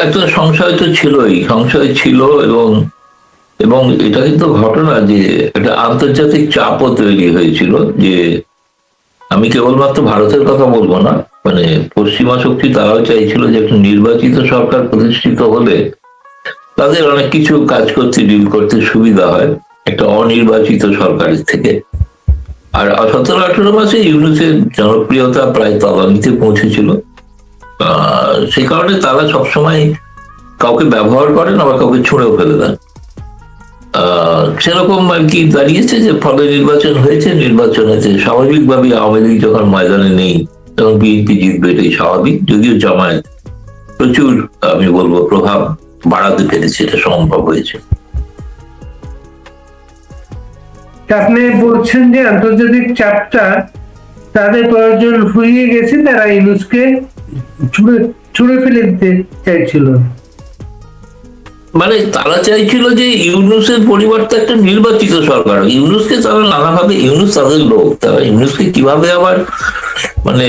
একটা সংশয় তো ছিলই, সংশয় ছিল। এবং এবং এটা কিন্তু ঘটনা যে একটা আন্তর্জাতিক চাপও তৈরি হয়েছিল যে আমি কেবলমাত্র ভারতের কথা বলবো না, মানে পশ্চিমা শক্তি তারাও চাইছিল যে একটা নির্বাচিত সরকার প্রতিষ্ঠিত হলে তাদের অনেক কিছু কাজ করতে, ডিল করতে সুবিধা হয় একটা অনির্বাচিত সরকারের থেকে। আর 17-18 মাসে ইউনূসের জনপ্রিয়তা প্রায় তলানিতে পৌঁছেছিল। সেই কারণে তারা সবসময় কাউকে ব্যবহার করেন, আবার কাউকে ছুঁড়েও ফেলে দেন। সেরকম আর কি দাঁড়িয়েছে যে ফলে নির্বাচন হয়েছে, নির্বাচনে স্বাভাবিকভাবে আওয়ামী লীগ যখন ময়দানে নেই তখন বিএনপি জিতবে, এটাই স্বাভাবিক। যদিও জামায়াত প্রচুর, আমি বলবো, প্রভাব বাড়াতে পেরেছে, এটা সম্ভব হয়েছে। আপনি বলছেন যে আন্তর্জাতিক চাপটা তাদের প্রয়োজন ফুরিয়ে গেছে, তারা ইউনূসকে ছুড়ে ফেলে দিতে চাইছিল। মানে তারা চাইছিল যে ইউনূসের পরিবর্তে একটা নির্বাচিত সরকার। ইউনূসকে তারা নানাভাবে, ইউনূস তাদের লোক, তারা ইউনূসকে কিভাবে আবার মানে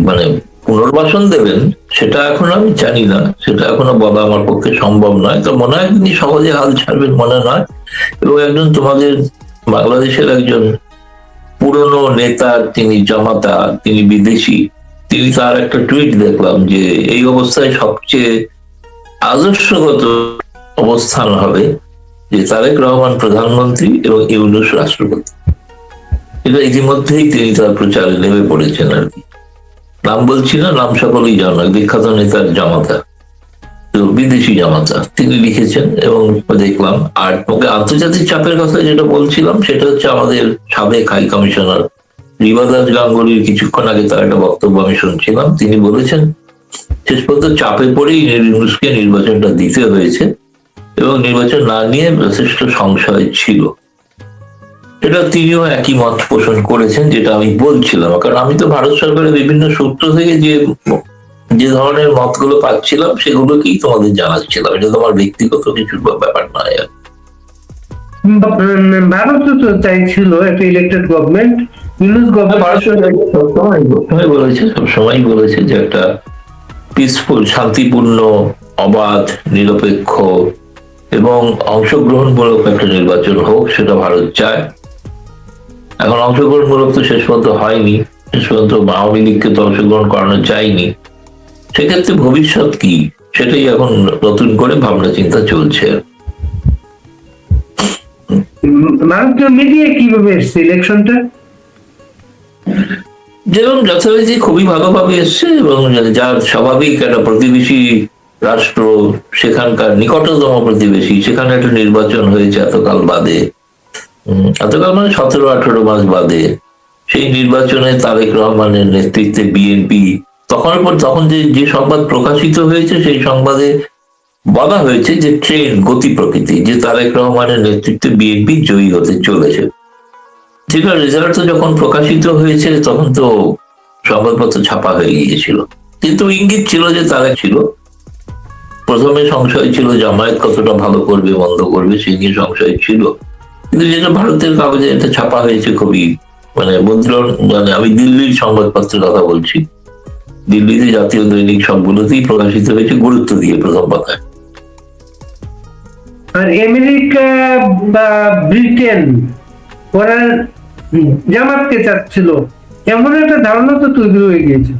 মানে পুনর্বাসন দেবেন সেটা এখন আমি জানি না, সেটা এখনো বলা আমার পক্ষে সম্ভব নয়। তো মনে হয় তিনি সহজে হাল ছাড়বেন মনে নয়। এবং একজন তোমাদের বাংলাদেশের একজন পুরনো নেতা, তিনি জামাতা, তিনি বিদেশি, তিনি তার একটা টুইট দেখলাম যে এই অবস্থায় সবচেয়ে আদর্শগত অবস্থান হবে যে তারেক রহমান প্রধানমন্ত্রী এবং ইউনূস রাষ্ট্রপতি। এটা ইতিমধ্যেই তিনি তার প্রচারে নেমে পড়েছেন আর কি। নাম বলছি না, নাম সকলেই জানা, বিখ্যাত নেতার জামাতা, তো বিদেশি জামাতা, তিনি লিখেছেন এবং দেখলাম। আর তোকে আন্তর্জাতিক চাপের কথা যেটা বলছিলাম সেটা হচ্ছে আমাদের সাবেক হাই কমিশনার রিবা দাস গাঙ্গুলির কিছুক্ষণ আগে তার একটা বক্তব্য আমি শুনছিলাম। তিনি বলেছেন শেষ পর্যন্ত চাপে পড়েই ইউনূসকে নির্বাচনটা দিতে হয়েছে এবং নির্বাচন না নিয়ে যথেষ্ট সংশয় ছিল। এটা তিনিও একই মত পোষণ করেছেন যেটা আমি বলছিলাম। কারণ আমি তো ভারত সরকারের বিভিন্ন সূত্র থেকে যে ধরনের মতগুলো পাচ্ছিলাম সেগুলোকেই তোমাদের জানাচ্ছিলাম। এটা তোমার ব্যক্তিগত কিছু ব্যাপার নয়। ভারত তো চাইছিল একটা ইলেকটেড গভর্নমেন্ট, ইউনূস সবসময় বলেছে যে একটা পিসফুল, শান্তিপূর্ণ, অবাধ, নিরপেক্ষ এবং অংশগ্রহণমূলক একটা নির্বাচন হোক, সেটা ভারত চায়। এখন অংশগ্রহণমূলক তো শেষ পর্যন্ত হয়নি, শেষ পর্যন্ত আওয়ামী লীগকে তো অংশগ্রহণ করানো যায়নি। সেক্ষেত্রে ভবিষ্যৎ কি সেটাই এখন নতুন করে ভাবনা চিন্তা চলছে। ভারতীয় মিডিয়া কিভাবে এসছে ইলেকশনটা? যেরকম যথারীতি খুবই ভালোভাবে এসছে এবং যার স্বাভাবিক একটা প্রতিবেশী রাষ্ট্র, সেখানকার নিকটতম প্রতিবেশী, সেখানে একটা নির্বাচন হয়েছে এতকাল বাদে, এতকাল মানে 17-18 মাস বাদে। সেই নির্বাচনে তারেক রহমানের নেতৃত্বে বিএনপি, তখন যে সংবাদ প্রকাশিত হয়েছে সেই সংবাদে বলা হয়েছে যে ট্রেন গতি প্রকৃতি, যে তারেক রহমানের নেতৃত্বে বিএনপি জয়ী হতে চলেছে। যেটা রেজাল্ট তো যখন প্রকাশিত হয়েছে তখন তো সংবাদপত্র ছাপা হয়ে গিয়েছিল, কিন্তু ইঙ্গিত ছিল যে তারেক ছিল। প্রথমে সংশয় ছিল জামায়াত কতটা ভালো করবে মন্দ করবে, সেই নিয়ে সংশয় ছিল। কিন্তু যেটা ভারতের কাগজে এটা ছাপা হয়েছে খুবই মুদ্রণ, আমি দিল্লির সংবাদপত্রের কথা বলছি, দিল্লিতে জাতীয় দৈনিক সবগুলোতেই প্রকাশিত হয়েছে গুরুত্ব দিয়ে প্রথম পাতায়। আর আমেরিকা বা ব্রিটেন ওরা জামাতকে চাচ্ছিল, এমন একটা ধারণা তো তৈরি হয়ে গিয়েছে।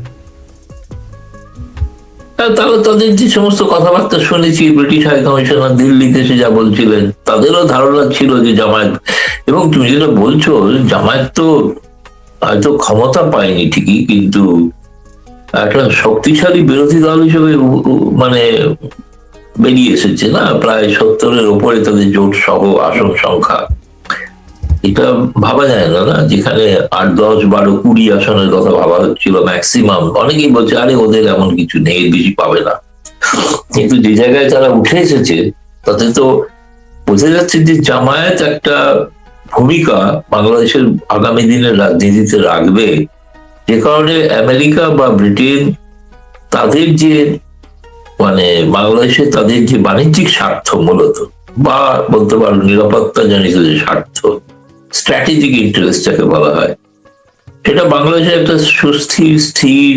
তাহলে তাদের যে সমস্ত কথাবার্তা শুনেছি, ব্রিটিশ হাই কমিশনার দিল্লিতে এসে যা বলছিলেন, তাদেরও ধারণা ছিল যে জামায়াত, এবং তুমি যেটা বলছো জামায়াত তো হয়তো ক্ষমতা পায়নি ঠিকই, কিন্তু একটা শক্তিশালী বিরোধী দল হিসেবে বেরিয়ে এসেছে না, প্রায় 70-এর উপরে তাদের জোট সহ আসন সংখ্যা। এটা ভাবা যায় না, যেখানে 8, 10, 12, 20 আসনের কথা ভাবা হচ্ছিল ম্যাক্সিমাম। অনেকেই বলছে আরে ওদের এমন কিছু নেই, বেশি পাবে না। কিন্তু যে জায়গায় তারা উঠে এসেছে তাতে তো বোঝা যাচ্ছে যে জামায়াত একটা ভূমিকা বাংলাদেশের আগামী দিনের রাজনীতিতে রাখবে, যে কারণে আমেরিকা বা ব্রিটেন তাদের যে বাংলাদেশে তাদের যে বাণিজ্যিক স্বার্থ মূলত, বা বলতে পারো নিরাপত্তা জনিত যে স্বার্থ, স্ট্র্যাটেজিক ইন্টারেস্ট যাকে বলা হয়, সেটা বাংলাদেশের একটা সুস্থির, স্থির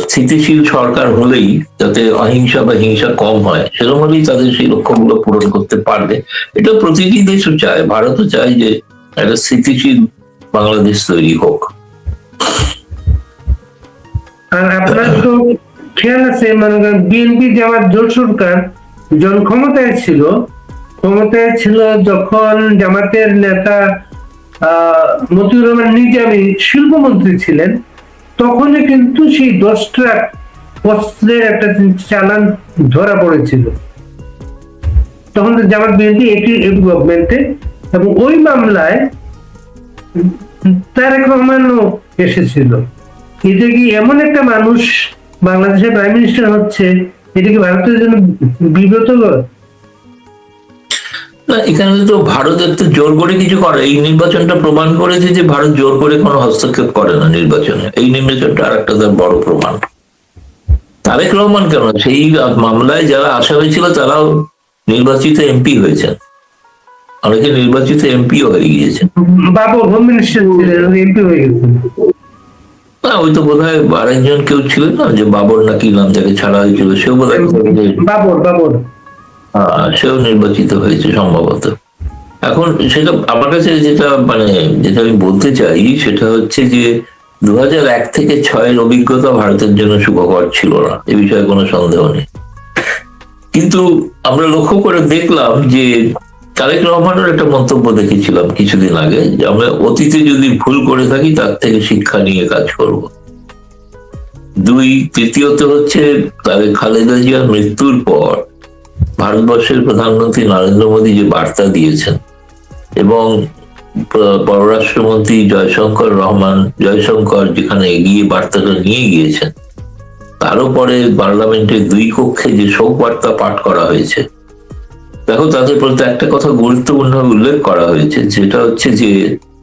স্থিতিশীল সরকার হলেই যাতে অহিংসা বা হিংসা কম হয়, সেরকম হলেই তাদের সেই লক্ষ্যগুলো পূরণ করতে পারবে। এটা প্রতিটি দেশও চায়, ভারতও চায় যে একটা স্থিতিশীল বাংলাদেশ তৈরি হোক। আর আপনার তো খেয়াল আছে, মানে বিএনপি জামাত জোট সরকার যখন ক্ষমতায় ছিল যখন জামাতের নেতা মতিউর রহমান নিজামী শিল্পমন্ত্রী ছিলেন, তখনই কিন্তু সেই 10 ট্রাক অস্ত্রের একটা চালান ধরা পড়েছিল। তখন তো জামাত বিএনপি একই গভর্নমেন্টে, এবং ওই মামলায় তারেক রহমানও এসেছিল। এটা কি এমন একটা মানুষ বাংলাদেশের প্রাইম মিনিস্টার হচ্ছে, এটা কি ভারতের জন্য বিব্রতকর? না, এখানে তো ভারত একটু জোর করে কিছু করে, এই নির্বাচনটা প্রমাণ করেছে যে ভারত জোর করে কোনো হস্তক্ষেপ করে না নির্বাচনে। এই নির্বাচনটা আর একটা তার বড় প্রমাণ। তারেক রহমান কেন, সেই মামলায় যারা আসামি ছিল তারাও নির্বাচিত এমপি হয়েছেন, অনেকে নির্বাচিত এমপিও হয়ে গিয়েছেন। বাবর হোম মিনিস্টার ছিলেন, এমপি হয়ে গেছেন। না, ওই তো বোধ হয় আরেকজন কেউ ছিলেন না, যে বাবর নাকি নাম, যাকে ছাড়া হয়েছিল, সেও বোধ হয় বাবর সেও নির্বাচিত হয়েছে সম্ভবত। এখন সেটা আমার কাছে যেটা আমি বলতে চাই সেটা হচ্ছে যে 2001 থেকে 2006 অভিজ্ঞতা ভারতের জন্য সুখকর ছিল না, এ বিষয়ে কোনো সন্দেহ নেই। কিন্তু আমরা লক্ষ্য করে দেখলাম যে তারেক রহমানের একটা মন্তব্য দেখেছিলাম কিছুদিন আগে, যে আমরা অতীতে যদি ভুল করে থাকি তার থেকে শিক্ষা নিয়ে কাজ করব। তৃতীয়ত হচ্ছে তারেক খালেদা জিয়ার মৃত্যুর পর ভারতবর্ষের প্রধানমন্ত্রী নরেন্দ্র মোদী যে বার্তা দিয়েছেন, এবং পররাষ্ট্রমন্ত্রী জয়শঙ্কর যেখানে এগিয়ে বার্তাটা নিয়ে গিয়েছেন, তারও পরে পার্লামেন্টের 2 কক্ষে যে শোক বার্তা পাঠ করা হয়েছে, দেখো তাদের প্রতি একটা কথা গুরুত্বপূর্ণভাবে উল্লেখ করা হয়েছে, যেটা হচ্ছে যে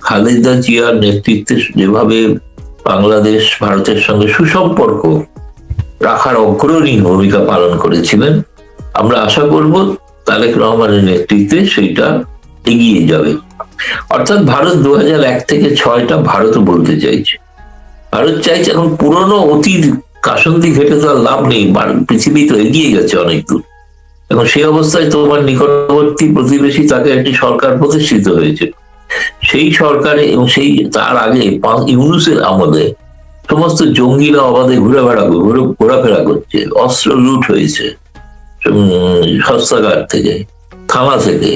খালেদা জিয়ার নেতৃত্বে যেভাবে বাংলাদেশ ভারতের সঙ্গে সুসম্পর্ক রাখার অগ্রণী ভূমিকা পালন করেছিলেন, আমরা আশা করব তারেক রহমানের নেতৃত্বে সেইটা এগিয়ে যাবে। অর্থাৎ ভারত 2001 থেকে 2006টা ভারত বলতে চাইছে, ভারত চাইছে। এখন পুরনো অতীত কাসন্দি ঘেটে তো আর লাভ নেই, পৃথিবী তো এগিয়ে গেছে অনেক দূর। এখন সেই অবস্থায় তোমার নিকটবর্তী প্রতিবেশী, তাকে একটি সরকার প্রতিষ্ঠিত হয়েছে, সেই সরকারে এবং সেই তার আগে ইউনূসের আমলে সমস্ত জঙ্গিরা অবাধে ঘোরাফেরা করছে, অস্ত্র লুট হয়েছে শস্ত্রাগার থেকে, থানা থেকে,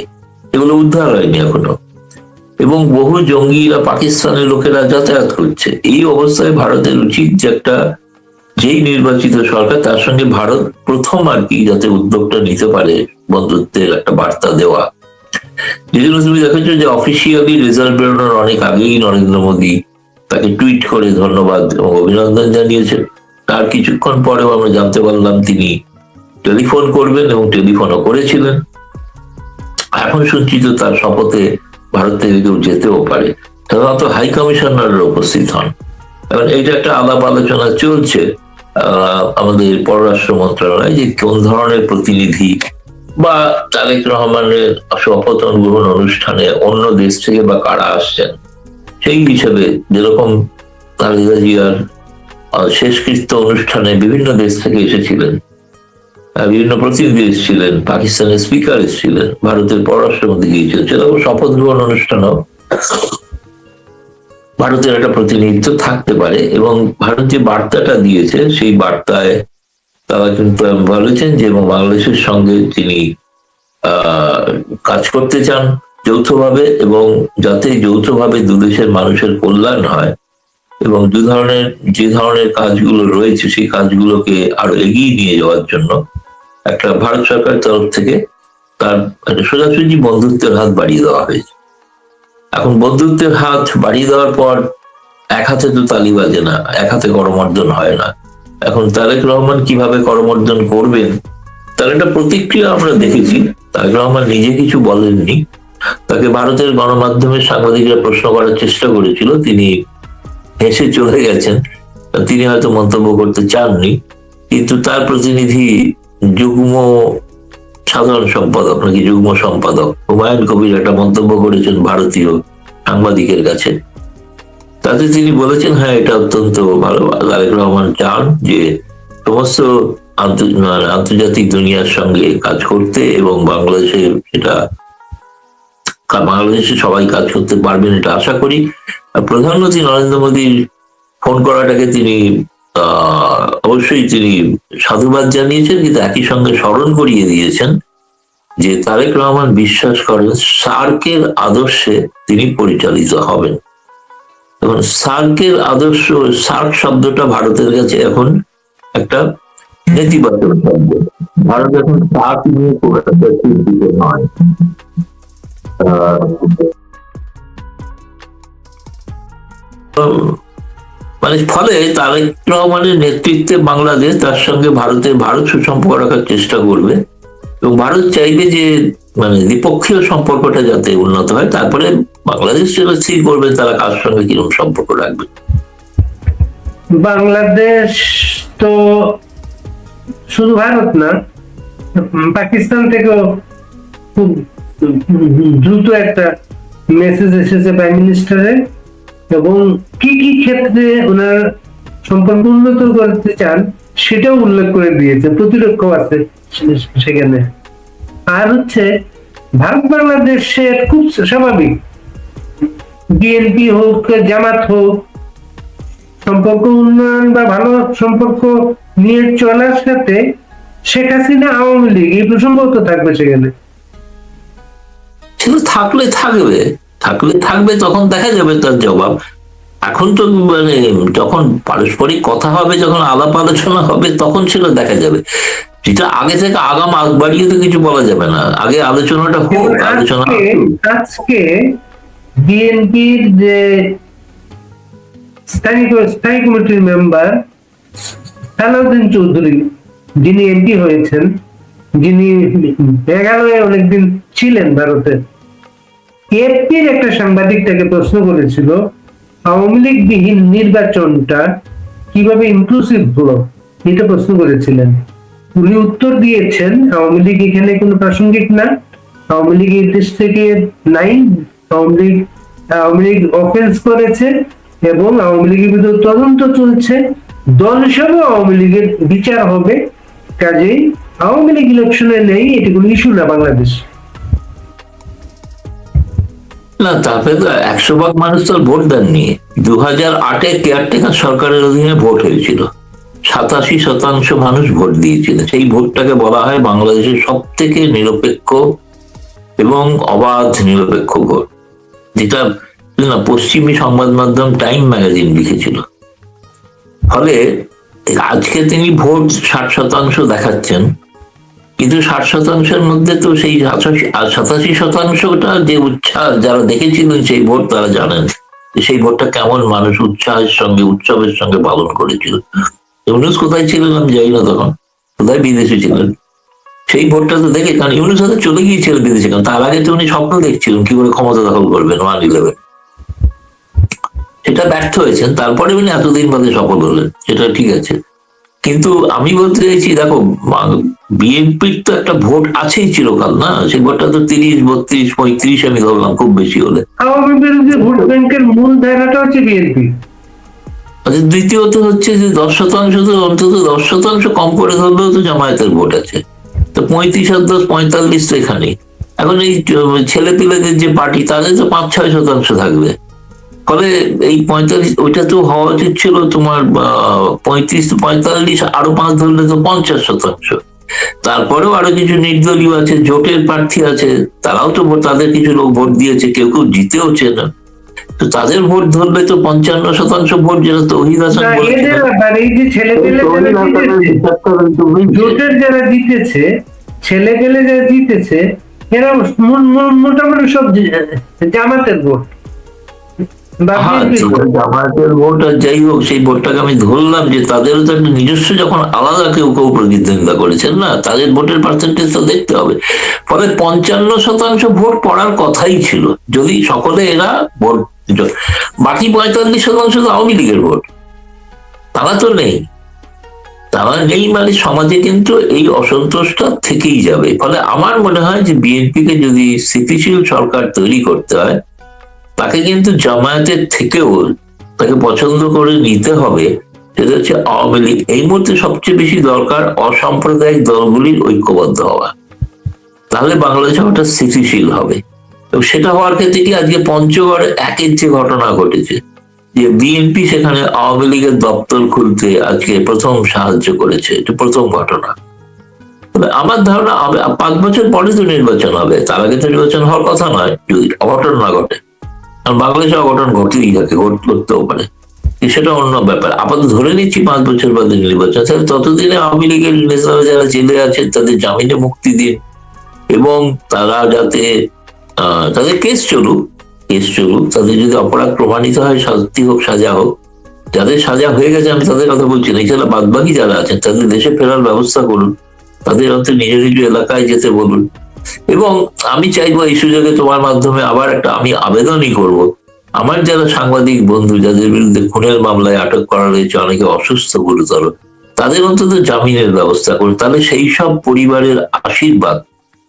এগুলো উদ্ধার হয়নি এখনো, এবং বহু জঙ্গিরা পাকিস্তানের লোকেরা যাতায়াত করছে। এই অবস্থায় ভারতের উচিত যে যেই নির্বাচিত সরকার, তার সঙ্গে ভারত প্রথম আর কি যাতে উদ্যোগটা নিতে পারে বন্ধুত্বের একটা বার্তা দেওয়া। যেজন্য তুমি দেখেছো যে অফিসিয়ালি রেজাল্ট বেরোনোর অনেক আগেই নরেন্দ্র মোদী তাকে টুইট করে ধন্যবাদ এবং অভিনন্দন জানিয়েছেন। তার কিছুক্ষণ পরেও আমরা জানতে পারলাম তিনি টেলিফোন করবেন, এবং টেলিফোনও করেছিলেন। এখন শুনছি তো তার শপথে ভারত থেকে কেউ যেতেও পারে, সাধারণত হাই কমিশনাররা উপস্থিত হন। এখন এইটা একটা আলাপ আলোচনা চলছে আমাদের পররাষ্ট্র মন্ত্রণালয়, যে কোন ধরনের প্রতিনিধি বা তারেক রহমানের শপথ গ্রহণ অনুষ্ঠানে অন্য দেশ থেকে বা কারা আসছেন, সেই হিসেবে যেরকম খালেদা জিয়ার শেষকৃত্য অনুষ্ঠানে বিভিন্ন দেশ থেকে এসেছিলেন, বিভিন্ন প্রতিনিধি এসেছিলেন, পাকিস্তানের স্পিকার এসেছিলেন, ভারতের পররাষ্ট্রমন্ত্রী গিয়েছিলেন, সেরকম শপথ গ্রহণ অনুষ্ঠানেও ভারতের একটা প্রতিনিধিত্ব থাকতে পারে। এবং ভারত যে বার্তাটা দিয়েছে, সেই বার্তায় তারা কিন্তু বলেছেন যে এবং বাংলাদেশের সঙ্গে তিনি কাজ করতে চান যৌথভাবে, এবং যাতে যৌথভাবে দুদেশের মানুষের কল্যাণ হয়, এবং যে ধরনের কাজগুলো রয়েছে সেই কাজগুলোকে আরো এগিয়ে নিয়ে যাওয়ার জন্য একটা ভারত সরকারের তরফ থেকে তার সোজাসুজি বন্ধুত্বের হাত বাড়িয়ে দেওয়া হয়েছে। এখন বন্ধুত্বের হাত বাড়িয়ে দেওয়ার পর এক হাতে তো তালি বাজে না, এক হাতে করমর্দন হয় না। এখন তারেক রহমান কিভাবে করমর্দন করবেন তার একটা প্রতিক্রিয়া আমরা দেখেছি। তারেক রহমান নিজে কিছু বলেননি, তাকে ভারতের গণমাধ্যমের সাংবাদিকরা প্রশ্ন করার চেষ্টা করেছিল, তিনি হেসে চলে গেছেন, তিনি হয়তো মন্তব্য করতে চাননি। কিন্তু তার প্রতিনিধি যুগ্ম সাধারণ সম্পাদক নাকি যুগ্ম সম্পাদক হুমায়ুন কবির একটা মন্তব্য করেছেন ভারতীয় সাংবাদিকের কাছে। তাতে তিনি বলেছেন হ্যাঁ এটা অত্যন্ত ভালো। তারেক রহমান চান যে সমস্ত আন্তর্জাতিক দুনিয়ার সঙ্গে কাজ করতে, এবং বাংলাদেশে সবাই কাজ করতে পারবেন এটা আশা করি। আর প্রধানমন্ত্রী নরেন্দ্র মোদীর ফোন করাটাকে তিনি অবশ্যই তিনি সাধুবাদ জানিয়েছেন, কিন্তু একই সঙ্গে স্মরণ করিয়ে দিয়েছেন যে তারেক রহমান বিশ্বাস করেন সার্কের আদর্শে তিনি পরিচালিত হবেন। এবং সার্কের আদর্শ, সার্ক শব্দটা ভারতের কাছে এখন একটা নেতিবাচক শব্দ। ভারত এখন সার্ক নিয়ে খুব একটা চিন্তিত নয়। মানে ফলে তারেক রহমানের নেতৃত্বে বাংলাদেশ, তার সঙ্গে ভারত সুসম্পর্ক রাখার চেষ্টা করবে, এবং ভারত চাইবে যে মানে দ্বিপক্ষীয় সম্পর্কটা যাতে উন্নত হয়। তারপরে বাংলাদেশ সেটা স্থির করবে তারা কার সঙ্গে কিরকম সম্পর্ক রাখবে। বাংলাদেশ তো শুধু ভারত না, পাকিস্তান থেকেও খুব দ্রুত একটা মেসেজ এসেছে প্রাইম মিনিস্টারের, এবং কি কি ক্ষেত্রে ওনার সম্পর্ক উন্নত করতে চান সেটাও উল্লেখ করে দিয়েছে, প্রতিরক্ষা আছে সেখানে। আর হচ্ছে ভারত বাংলাদেশের খুব স্বাভাবিক, বিএনপি হোক জামাত হোক, সম্পর্ক উন্নয়ন বা ভালো সম্পর্ক নিয়ে চলার সাথে শেখ হাসিনা আওয়ামী লীগ এই প্রসঙ্গ তো থাকবে সেখানে। সেটা থাকবে তখন দেখা যাবে তার জবাব। এখন তো মানে যখন পারস্পরিক কথা হবে, যখন আলাপ আলোচনা হবে, তখন সেটা দেখা যাবে। যেটা আগে থেকে আগাম আগ বাড়িয়ে তো কিছু বলা যাবে না, আগে আলোচনাটা হোক। আজকে বিএনপির যে স্থায়ী কমিটির মেম্বার সালাউদ্দিন চৌধুরী, যিনি এমপি হয়েছেন, যিনি মেঘালয়ে অনেকদিন ছিলেন ভারতে, এপির একটা সাংবাদিক তাকে প্রশ্ন করেছিল আওয়ামী লীগ বিহীন নির্বাচনটা কিভাবে ইনক্লুসিভ হলো, এটা প্রশ্ন করেছিলেন। উনি উত্তর দিয়েছেন আওয়ামী লীগ এখানে কোনো প্রাসঙ্গিক না, আওয়ামী লীগ এই দেশ থেকে নাই, আওয়ামী লীগ অফেন্স করেছে এবং আওয়ামী লীগের বিরুদ্ধে তদন্ত চলছে, দল হিসাবে আওয়ামী লীগের বিচার হবে, কাজেই আওয়ামী লীগ ইলেকশনে নেই, এটি কোনো ইস্যু না বাংলাদেশ। না, তারপরে তো 100 ভাগ মানুষ তো ভোট দেননি। 2008-এ কেয়ারটেকার সরকারের অধীনে ভোট হয়েছিল, 87% মানুষ ভোট দিয়েছিল। সেই ভোটটাকে বলা হয় বাংলাদেশের সব থেকে নিরপেক্ষ এবং অবাধ নিরপেক্ষ ভোট, যেটা পশ্চিমী সংবাদ মাধ্যম টাইম ম্যাগাজিন লিখেছিল। ফলে আজকে তিনি ভোট 60% দেখাচ্ছেন, কিন্তু 60%-এর মধ্যে তো সেই 87%টা যে উচ্ছ্বাস যারা দেখেছিলেন সেই ভোট, তারা জানেন যে সেই ভোটটা কেমন মানুষ উৎসাহের সঙ্গে উৎসবের সঙ্গে পালন করেছিল। ইউনুস কোথায় ছিলেন আমি জানি না, তখন কোথায় বিদেশে ছিলেন। সেই ভোটটা তো দেখে, কারণ ইউনুস হয়তো চলে গিয়েছিলেন বিদেশে, কারণ তার আগে তো উনি স্বপ্ন দেখছিলেন কি করে ক্ষমতা দখল করবেন 1/11। সেটা ব্যর্থ হয়েছেন, তারপরে উনি এতদিন বাদে সফল হলেন, সেটা ঠিক আছে। কিন্তু আমি বলতে চাইছি, দেখো বিএনপির তো একটা ভোট আছেই চিরকাল, না? সেই ভোটটা তো 30, 32, 35 আমি ধরলাম খুব বেশি হলে। আওয়ামী বিরোধী ভোট ব্যাংকের মূল ধারাটা হচ্ছে বিএনপি। আচ্ছা, দ্বিতীয়ত হচ্ছে যে 10% তো অন্তত 10% কম করে ধরলেও তো জামায়াতের ভোট আছে, তো 35 আর 10 45 তো এখানেই। এখন এই ছেলে পিলেদের যে পার্টি, তাদের তো 5-6% থাকবে। ফলে এই 45, ওইটা তো হওয়া উচিত ছিল তোমার 35-45, আরো 5 ধরলে তো 50%। তারপরেও আরো কিছু নির্দলীয় আছে, জোটের প্রার্থী আছে, তারাও তো তাদের কিছু লোক ভোট দিয়েছে, কেউ কেউ জিতেওছে না। তো তাদের ভোট ধরলে তো 55% ভোট, যেটা তৌহিদ হাসান জোটের যারা জিতেছে, ছেলে পেলে যারা জিতেছে, এরা মোটামুটি সব জামাতের ভোট। জামায়াতের ভোট আর যাই হোক, সেই ভোটটাকে আমি ধরলাম যে তাদেরও তো একটা নিজস্ব, যখন আলাদা কেউ কেউ প্রতিদ্বন্দ্বিতা করেছেন না, তাদের ভোটের পার্সেন্টেজ তো দেখতে হবে। ফলে 55% ভোট পড়ার কথাই ছিল যদি সকলে এরা ভোট। বাকি 45% তো আওয়ামী লীগের ভোট, তারা তো নেই। তারা নেই মানে সমাজে কিন্তু এই অসন্তোষটা থেকেই যাবে। ফলে আমার মনে হয় যে বিএনপিকে যদি স্থিতিশীল সরকার তৈরি করতে হয়, তাকে কিন্তু জামায়াতের থেকেও তাকে পছন্দ করে নিতে হবে, সেটা হচ্ছে আওয়ামী লীগ। এই মুহূর্তে সবচেয়ে বেশি দরকার অসাম্প্রদায়িক দলগুলির ঐক্যবদ্ধ হওয়া, তাহলে বাংলাদেশ ওটা স্থিতিশীল হবে। এবং সেটা হওয়ার ক্ষেত্রে কি আজকে পঞ্চগড়ে একের যে ঘটনা ঘটেছে, যে বিএনপি সেখানে আওয়ামী লীগের দপ্তর খুলতে আজকে প্রথম সাহায্য করেছে, এটা প্রথম ঘটনা। আমার ধারণা 5 বছর পরে তো নির্বাচন হবে, তার আগে তো নির্বাচন হওয়ার কথা নয় যদি অঘটন না ঘটে। কারণ বাংলাদেশে অঘটন ঘটেই থাকে, ঘটতেও পারে, সেটা অন্য ব্যাপার। আপাতত ধরে নিচ্ছি 5 বছর বাদে নির্বাচন, তাহলে ততদিনে আওয়ামী লীগের নেতারা যারা জেলে আছেন তাদের জামিনে মুক্তি দিন, এবং তারা যাতে তাদের কেস চলুক, তাদের যদি অপরাধ প্রমাণিত হয় শাস্তি হোক সাজা হোক, যাদের সাজা হয়ে গেছে আমি তাদের কথা বলছি না, এছাড়া বাদ বাকি যারা আছেন তাদের দেশে ফেরার ব্যবস্থা করুন, তাদের অন্তত নিজ নিজ এলাকায় যেতে বলুন। এবং আমি চাইবো এই সুযোগে তোমার মাধ্যমে আবার একটা আমি আবেদনই করব, আমার যারা সাংবাদিক বন্ধু যাদের বিরুদ্ধে খুনের মামলায় আটক করা হয়েছে, অনেকে অসুস্থ গুরুতর, তাদের অন্তত জামিনের ব্যবস্থা করুন, তাহলে সেই সব পরিবারের আশীর্বাদ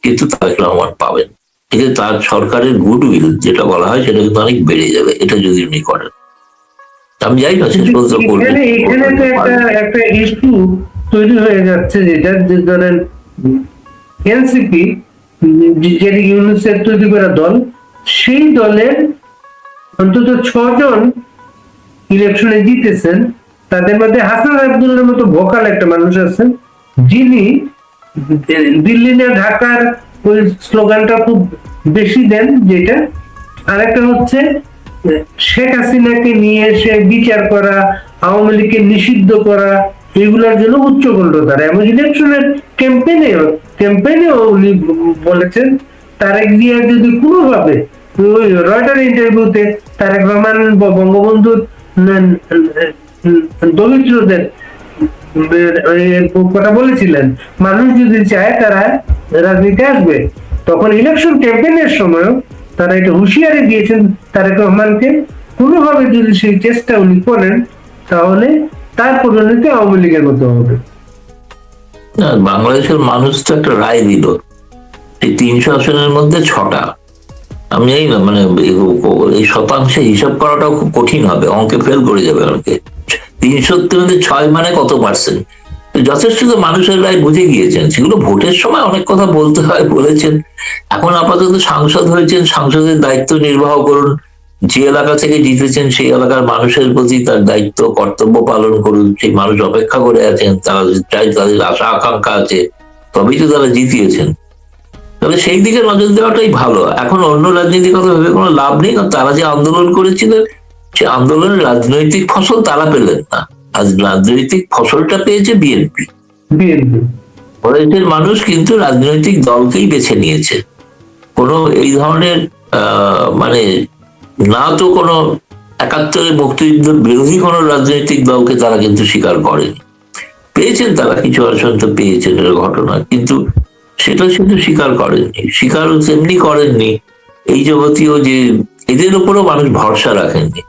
কিন্তু তারেক রহমান পাবেন। এতে তার সরকারের গুডউইল যেটা বলা হয় সেটা কিন্তু অনেক বেড়ে যাবে, এটা যদি উনি করেন। আমি যাই না শেষ পর্যন্ত এখানে তো একটা ইস্যু তৈরি হয়ে যাচ্ছে, যেটা যে ধরেন এনসিপি যেটি ইউনূসের তৈরি করা দল, সেই দলের অন্তত 6 জন ইলেকশনে জিতেছেন। তাদের মধ্যে হাসান আব্দুল্লাহর মতো ভোকাল একটা মানুষ আছেন, যিনি দিল্লি না ঢাকার ওই স্লোগানটা খুব বেশি দেন, যেটা। আরেকটা হচ্ছে শেখ হাসিনাকে নিয়ে এসে বিচার করা, আওয়ামী লীগকে নিষিদ্ধ করা, এগুলোর জন্য উচ্চকণ্ঠতার। এবং ইলেকশনের ক্যাম্পেইনেও উনি বলেছেন তারেক জিয়া যদি কোনোভাবে ওই রয়টার ইন্টারভিউতে তারেক রহমান বঙ্গবন্ধুর দরিদ্রদের কথা বলেছিলেন, মানুষ যদি চায় তারা রাজনীতি আসবে। তখন ইলেকশন ক্যাম্পেইনের সময় তারা এটা হুঁশিয়ারি দিয়েছেন তারেক রহমানকে, কোনোভাবে যদি সেই চেষ্টা উনি করেন তাহলে তার পরিণতি আওয়ামী লীগের মতো হবে। বাংলাদেশের মানুষ তো একটা রায় দিল, এই 300 আসনের মধ্যে 6টা। আমি জানি না, মানে এই শতাংশে হিসাব করাটাও খুব কঠিন হবে, অঙ্কে ফেল করে যাবে অনেকে। 300 মধ্যে 6 মানে কত পার্সেন্ট? যথেষ্ট তো মানুষের রায় বুঝে গিয়েছেন, সেগুলো ভোটের সময় অনেক কথা বলতে হয়, বলেছেন। এখন আপাতত সাংসদ হয়েছেন, সাংসদের দায়িত্ব নির্বাহ করুন, যে এলাকা থেকে জিতেছেন সেই এলাকার মানুষের প্রতি তার দায়িত্ব কর্তব্য পালন করুন। সেই মানুষ অপেক্ষা করে আছেন, তারা চাই, তাদের আশা আকাঙ্ক্ষা আছে, তবেই তো তারা জিতিয়েছেন। তাহলে সেই দিকে নজর দেওয়াটাই ভালো। এখন অন্য রাজনীতির কথা ভেবে কোনো লাভ নেই, কারণ তারা যে আন্দোলন করেছিলেন সে আন্দোলনের রাজনৈতিক ফসল তারা পেলেন না, আজ রাজনৈতিক ফসলটা পেয়েছে বিএনপি। মানুষ কিন্তু রাজনৈতিক দলকেই বেছে নিয়েছে, কোনো এই ধরনের মানে না তো কোনো 71-এ মুক্তিযুদ্ধ বিরোধী কোনো রাজনৈতিক দলকে তারা কিন্তু স্বীকার করেন। পেয়েছেন তারা কিছু আসন তো পেয়েছেন, এর ঘটনা, কিন্তু সেটা শুধু স্বীকার করেননি, স্বীকার তেমনি করেননি এই যাবতীয় যে এদের উপরও মানুষ ভরসা রাখেননি।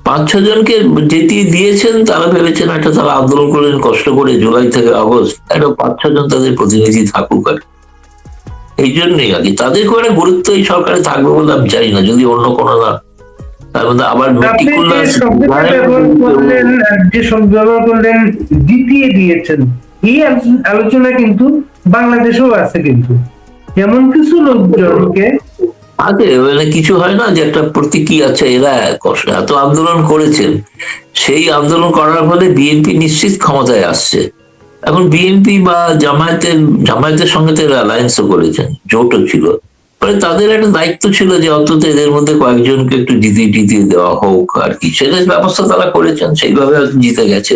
5-6 জনকে যেটি দিয়েছেন তারা ভেবেছেন একটা, তারা আন্দোলন করলেন কষ্ট করে জুলাই থেকে আগস্ট, একটা 5-6 জন তাদের প্রতিনিধি থাকুক। আর এই জন্যই আর কি তাদের কোনো গুরুত্ব এই সরকারে থাকবে বলে আমি জানি না, যদি অন্য কোনো না। তার মধ্যে আবার যে শব্দ ব্যবহার করলেন জিতিয়ে দিয়েছেন, এই আলোচনা কিন্তু বাংলাদেশেও আছে, কিন্তু এমন কিছু লোকজনকে আছে, মানে কিছু হয় না যে একটা প্রতীকী আছে, এরা এত আন্দোলন করেছেন, সেই আন্দোলন করার ফলে বিএনপি নিশ্চিত ক্ষমতায় আসছে। এখন বিএনপি বা জামায়াতের সঙ্গে তো এরা অ্যালায়েন্সও করেছেন, জোটও ছিল, ফলে তাদের একটা দায়িত্ব ছিল যে অন্তত এদের মধ্যে কয়েকজনকে একটু জিতিয়ে দেওয়া হোক আর কি, সেটার ব্যবস্থা তারা করেছেন, সেইভাবে জিতে গেছে।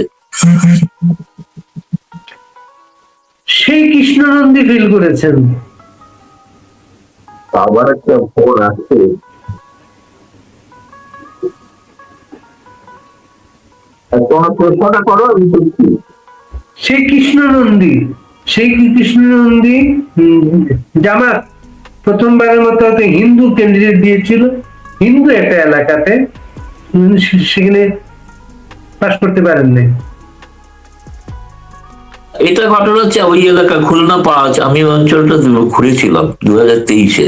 সেই কৃষ্ণনন্দী ফিল করেছেন। আবার একটা ফোন আসছে, তোমার প্রশ্নটা করো, আমি বলছি। সেই কৃষ্ণনন্দী জামাত প্রথমবারের মতো হিন্দু ক্যান্ডিডেট দিয়েছিল, হিন্দু একটা এলাকাতে, সেখানে পাস করতে পারেন নাই। এটা ঘটনা হচ্ছে ওই এলাকা খুলনা পাঁচ, আমি অঞ্চলটা ঘুরেছিলাম 2023-এ।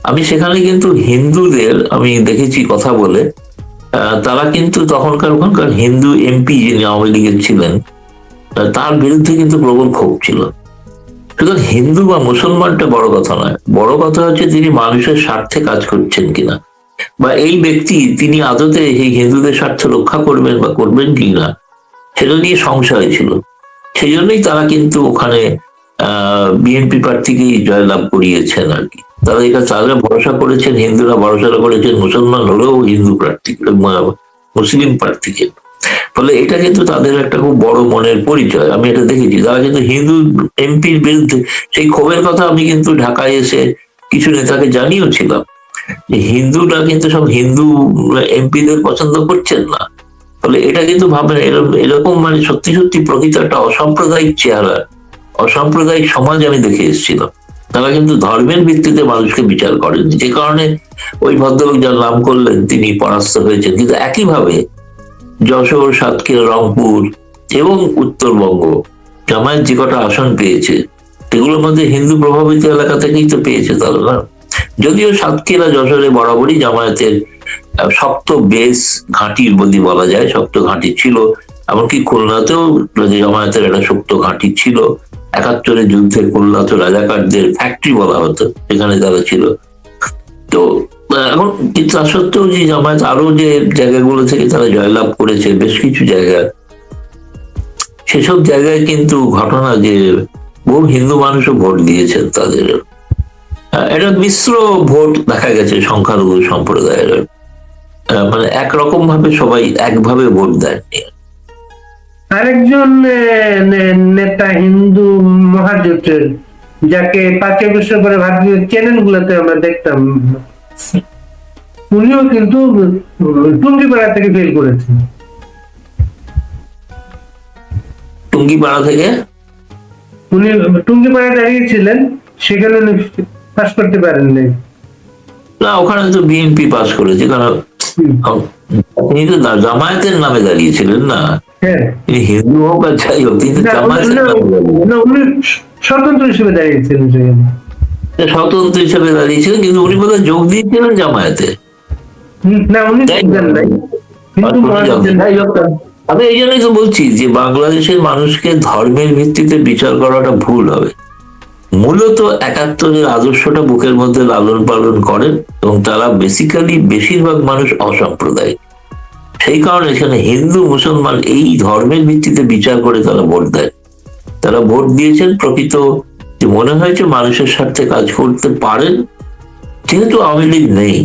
আমি সেখানে কিন্তু হিন্দুদের আমি দেখেছি কথা বলে, তারা কিন্তু তখনকার ওখানকার হিন্দু এমপি যিনি আওয়ামী লীগের ছিলেন, তার বিরুদ্ধে কিন্তু প্রবল ক্ষোভ ছিল। সুতরাং হিন্দু বা মুসলমানটা বড় কথা নয়, বড় কথা হচ্ছে তিনি মানুষের স্বার্থে কাজ করছেন কিনা, বা এই ব্যক্তি তিনি আদতে এই হিন্দুদের স্বার্থ রক্ষা করবেন বা করবেন কিনা, সেটা নিয়ে সংশয় ছিল। সেই জন্যই তারা কিন্তু ওখানে বিএনপি প্রার্থীকেই জয়লাভ করিয়েছেন আর কি। তারা ভরসা করেছেন, হিন্দুরা ভরসা করেছেন মুসলমান হলেও হিন্দু প্রার্থী, মুসলিম প্রার্থীকে। ফলে এটা কিন্তু তাদের একটা খুব বড় মনের পরিচয়, আমি এটা দেখেছি। তারা কিন্তু হিন্দু এমপির বিরুদ্ধে সেই ক্ষোভের কথা আমি কিন্তু ঢাকায় এসে কিছু নেতাকে জানিয়েও ছিলাম, যে হিন্দুরা কিন্তু সব হিন্দু এমপিদের পছন্দ করছেন না। ফলে এটা কিন্তু ভাবেন এরকম মানে সত্যি সত্যি প্রকৃত একটা অসাম্প্রদায়িক চেহারা, অসাম্প্রদায়িক সমাজ আমি দেখে এসেছিলাম। তারা কিন্তু ধর্মের ভিত্তিতে মানুষকে বিচার করেন, যে কারণে ওই ভদ্রলোক যার নাম করলেন তিনি পরাস্ত হয়েছেন। কিন্তু একইভাবে যশোর, সাতক্ষীরা, রংপুর এবং উত্তরবঙ্গ জামায়াত যে কটা আসন পেয়েছে, সেগুলোর মধ্যে হিন্দু প্রভাবিত এলাকা থেকেই তো পেয়েছে তারা না। যদিও সাতক্ষীরা, যশোরে বরাবরই জামায়াতের শক্ত বেস ঘাঁটি যদি বলা যায়, শক্ত ঘাঁটি ছিল। এমনকি খুলনাতেও জামায়াতের একটা শক্ত ঘাঁটি ছিল। ৭১ যুদ্ধে খুলনা তো রাজাকারদের ফ্যাক্টরি বলা হতো, সেখানে তারা ছিল। তো এখন কিন্তু তা সত্ত্বেও যে জামায়াত আরো যে জায়গাগুলো থেকে তারা জয়লাভ করেছে, বেশ কিছু জায়গায়, সেসব জায়গায় কিন্তু ঘটনা যে বহু হিন্দু মানুষও ভোট দিয়েছেন তাদের। এটা মিশ্র ভোট দেখা গেছে সংখ্যালঘু সম্প্রদায়ের, মানে একরকম ভাবে সবাই একভাবে ভোট দেননি। আরেকজন নেতা হিন্দু মহাজোটের, যাকে ৫ বছর পরে ভারতীয় চ্যানেল গুলোতে আমরা দেখতাম, উনিও কিন্তু টুঙ্গিপাড়া থেকে ফেল করেছেন। টুঙ্গিপাড়া থেকে উনি টুঙ্গিপাড়ায় দাঁড়িয়েছিলেন, সেখানে উনি পাস করতে পারেন নাই। না, ওখানে তো বিএনপি পাস করেছে, কারণ তিনি তো জামায়াতের নামে দাঁড়িয়েছিলেন না। হ্যাঁ, তিনি হিন্দু হোক আর যাই হোক, তিনি জামায়াতের নামে উনি স্বতন্ত্র হিসেবে দাঁড়িয়েছিলেন সেখানে। স্বতন্ত্র হিসেবে দাঁড়িয়েছিলেন, কিন্তু উনি বোধহয় যোগ দিয়েছিলেন জামায়াতে। না, উনি যোগদান নাই, কিন্তু আমি এই জন্যই তো বলছি যে বাংলাদেশের মানুষকে ধর্মের ভিত্তিতে বিচার করাটা ভুল হবে। মূলত ৭১ আদর্শটা বুকের মধ্যে লালন পালন করেন, এবং তারা বেসিক্যালি বেশিরভাগ মানুষ অসাম্প্রদায়িক। সেই কারণে এখানে হিন্দু মুসলমান এই ধর্মের ভিত্তিতে বিচার করে তারা ভোট দেয়। তারা ভোট দিয়েছেন প্রকৃত যে মনে হয়েছে মানুষের স্বার্থে কাজ করতে পারেন। যেহেতু আওয়ামী লীগ নেই,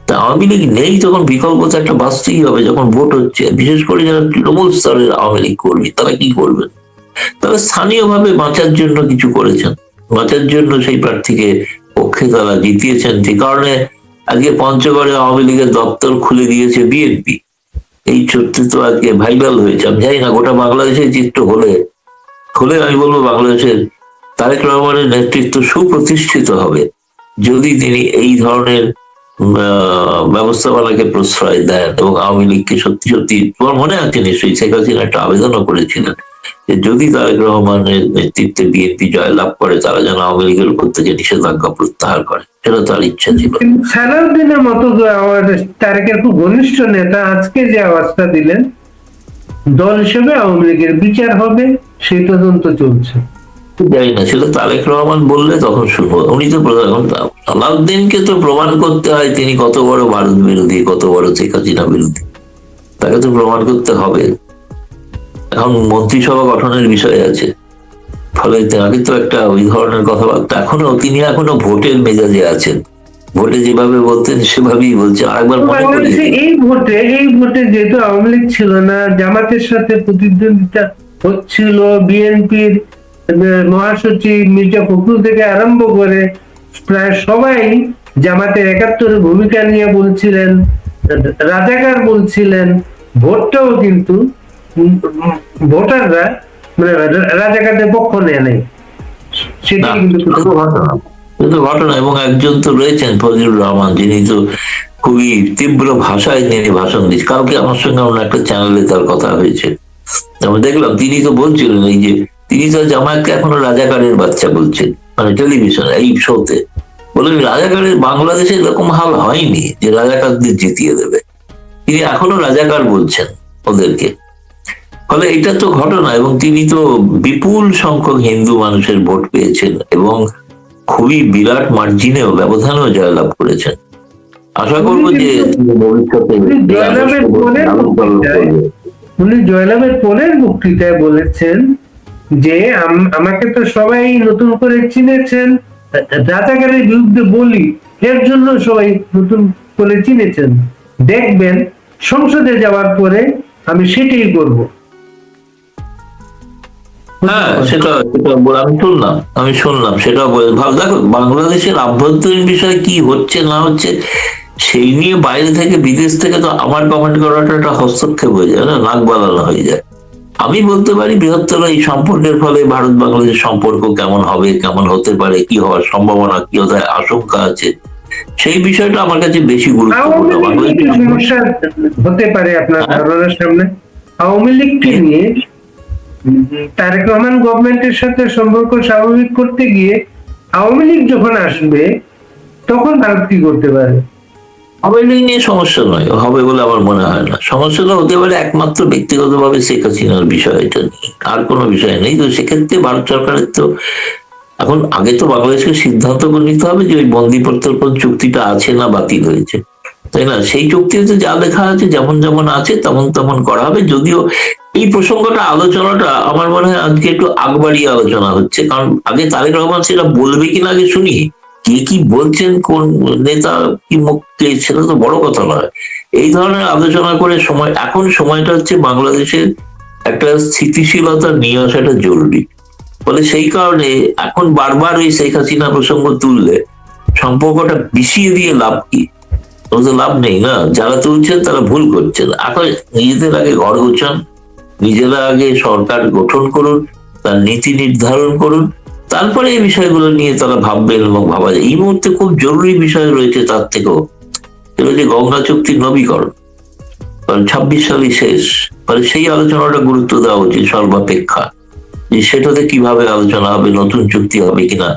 তা আওয়ামী লীগ নেই তখন বিকল্প তো একটা বাঁচতেই হবে। যখন ভোট হচ্ছে, বিশেষ করে যারা তৃণমূল স্তরের আওয়ামী লীগ কর্মী, তারা কি করবেন? তারা স্থানীয়ভাবে বাঁচার জন্য কিছু করেছেন, বাঁচার জন্য সেই প্রার্থীকে পক্ষে তারা জিতিয়েছেন। যে কারণে আজকে পঞ্চগড়ে আওয়ামী লীগের দপ্তর খুলে দিয়েছে বিএনপি। এই সত্যি তো আজকে ভাইরাল হয়েছে। আমি জানি না গোটা বাংলাদেশের চিত্র হলে আমি বলবো বাংলাদেশের তারেক রহমানের নেতৃত্ব সুপ্রতিষ্ঠিত হবে যদি তিনি এই ধরনের ব্যবস্থাপনাকে প্রশ্রয় দেন এবং আওয়ামী লীগকে সত্যি সত্যি, তোমার মনে আছে নিশ্চয়ই শেখ হাসিনা একটা আবেদনও করেছিলেন যে যদি তারেক রহমানের নেতৃত্বে বিএনপি জয়লাভ করে, তারা যেন আওয়ামী লীগের উপর থেকে নিষেধাজ্ঞা প্রত্যাহার করে। সেটা তার ইচ্ছা ছিল। সালাউদ্দিনের মতো তারেকের খুব ঘনিষ্ঠ নেতা আজকে যে আওয়াজটা দিলেন, দল হিসেবে আওয়ামী লীগের বিচার হবে, সেই তদন্ত চলছে। জানি না, সেটা তারেক রহমান বললে তখন শুনবো। উনি তো সালাউদ্দিনকে তো প্রমাণ করতে হয় তিনি কত বড় ভারত বিরোধী, কত বড় শেখ হাসিনা বিরোধী, তাকে তো প্রমাণ করতে হবে। এখন মন্ত্রিসভা গঠনের বিষয় আছে, ফলে তাকে তো একটা ওই ধরনের কথাবার্তা তিনি এখনো ভোটের মেজাজে আছেন। ভোটে যেভাবে বলতেন সেভাবেই বলছে। আরেকবার মনে করি, এই ভোটে যেহেতু আওয়ামী লীগ ছিল না, জামাতের সাথে প্রতিদ্বন্দ্বিতা হচ্ছিল, বিএনপির মহাসচিব মির্জা ফখরুল থেকে আরম্ভ করে প্রায় সবাই জামাতের ৭১ ভূমিকা নিয়ে বলছিলেন, রাজাকার বলছিলেন। ভোটটাও কিন্তু ভোটাররা মানে রাজাকারদের পক্ষ নেয় নাই, সেটাই কিন্তু ঘটনা। এবং একজন তো রয়েছেন ফজলুর রহমান, যিনি তো খুবই তীব্র ভাষায় তিনি ভাষণ দিচ্ছেন। কালকে আমার সঙ্গে অন্য একটা চ্যানেলে তার কথা হয়েছে, আমি দেখলাম তিনি তো বলছিলেন এই যে তিনি তো জামায়াতকে এখনো রাজাকারের বাচ্চা বলছেন, মানে টেলিভিশন এই শোতে বলেন রাজাকারের বাংলাদেশে এরকম হাল হয়নি যে রাজাকারদের জিতিয়ে দেবে। তিনি এখনো রাজাকার বলছেন ওদেরকে। ফলে এটা তো ঘটনা, এবং তিনি তো বিপুল সংখ্যক হিন্দু মানুষের ভোট পেয়েছেন এবং খুবই বিরাট মার্জিনেও, ব্যবধানেও জয়লাভ করেছেন। আশা করবো যে তিনি ভবিষ্যতে উনি জয়লাভের পরের বক্তৃতায় বলেছেন যে আমাকে তো সবাই নতুন করে চিনেছেন, রাজাকারের বিরুদ্ধে বলি এর জন্য সবাই নতুন করে চিনেছেন, দেখবেন সংসদে যাওয়ার পরে আমি সেটাই করব। হ্যাঁ, সেটা আমি শুনলাম সেটা বলে ভালো। দেখো, বাংলাদেশের আভ্যন্তরীণ বিষয় কি হচ্ছে না হচ্ছে সেই নিয়ে বাইরে থেকে, বিদেশ থেকে তো আমার কমেন্ট করাটা একটা হস্তক্ষেপ হয়ে যায় না, নাক বালানো হয়ে যায়। আমি বলতে পারি বৃহত্তর এই সম্পর্কের ফলে ভারত বাংলাদেশ সম্পর্ক কেমন হবে, কেমন হতে পারে, কি হওয়ার সম্ভাবনা, কি হতে আশঙ্কা আছে, সেই বিষয়টা আমার কাছে বেশি গুরুত্বপূর্ণ। সমস্যা হতে পারে আপনার ধারণার সামনে আওয়ামী লীগকে নিয়ে তারেক রহমান গভর্নমেন্টের সাথে সম্পর্ক স্বাভাবিক করতে গিয়ে আওয়ামী লীগ যখন আসবে তখন ভারত কি করতে পারে? আওয়ামী লীগ নিয়ে সমস্যা নয়, হবে বলে আমার মনে হয় না। সমস্যাটা হতে পারে একমাত্র ব্যক্তিগতভাবে শেখ হাসিনার বিষয়, এটা নিয়ে আর কোনো বিষয় নেই। তো সেক্ষেত্রে ভারত সরকারের তো এখন আগে তো বাংলাদেশকে সিদ্ধান্ত করে নিতে হবে যে ওই বন্দি প্রত্যর্পণ চুক্তিটা আছে না বাতিল হয়েছে, তাই না? সেই চুক্তিতে যা লেখা আছে যেমন যেমন আছে তেমন তেমন করা হবে। যদিও এই প্রসঙ্গটা, আলোচনাটা আমার মনে হয় আজকে একটু আগবাড়িয়ে আলোচনা হচ্ছে, কারণ আগে তারেক রহমান সেটা বলবে কিনা আগে শুনি, কে কি বলছেন, কোন নেতা কি মুখে, সেটা তো বড় কথা নয়। এই ধরনের আলোচনা করে এখন সময়টা হচ্ছে বাংলাদেশের একটা স্থিতিশীলতা নিয়ে আসাটা জরুরি। ফলে সেই কারণে এখন বারবার ওই শেখ হাসিনা প্রসঙ্গ তুললে সম্পর্কটা বিষিয়ে দিয়ে লাভ কি? তো লাভ নেই না। যারা তুলছেন তারা ভুল করছেন। এখন নিজেদের আগে ঘর গোছান, নিজেরা আগে সরকার গঠন করুন, তার নীতি নির্ধারণ করুন, তারপরে এই বিষয়গুলো নিয়ে তারা ভাববেন এবং ভাবা যায়। এই মুহূর্তে খুব জরুরি বিষয় রয়েছে তার থেকেও, সেটা হচ্ছে গঙ্গা চুক্তির নবীকরণ। কারণ 26 সালই শেষ, ফলে সেই আলোচনাটা গুরুত্ব দেওয়া উচিত সর্বাপেক্ষা, যে সেটাতে কিভাবে আলোচনা হবে, নতুন চুক্তি হবে কিনা,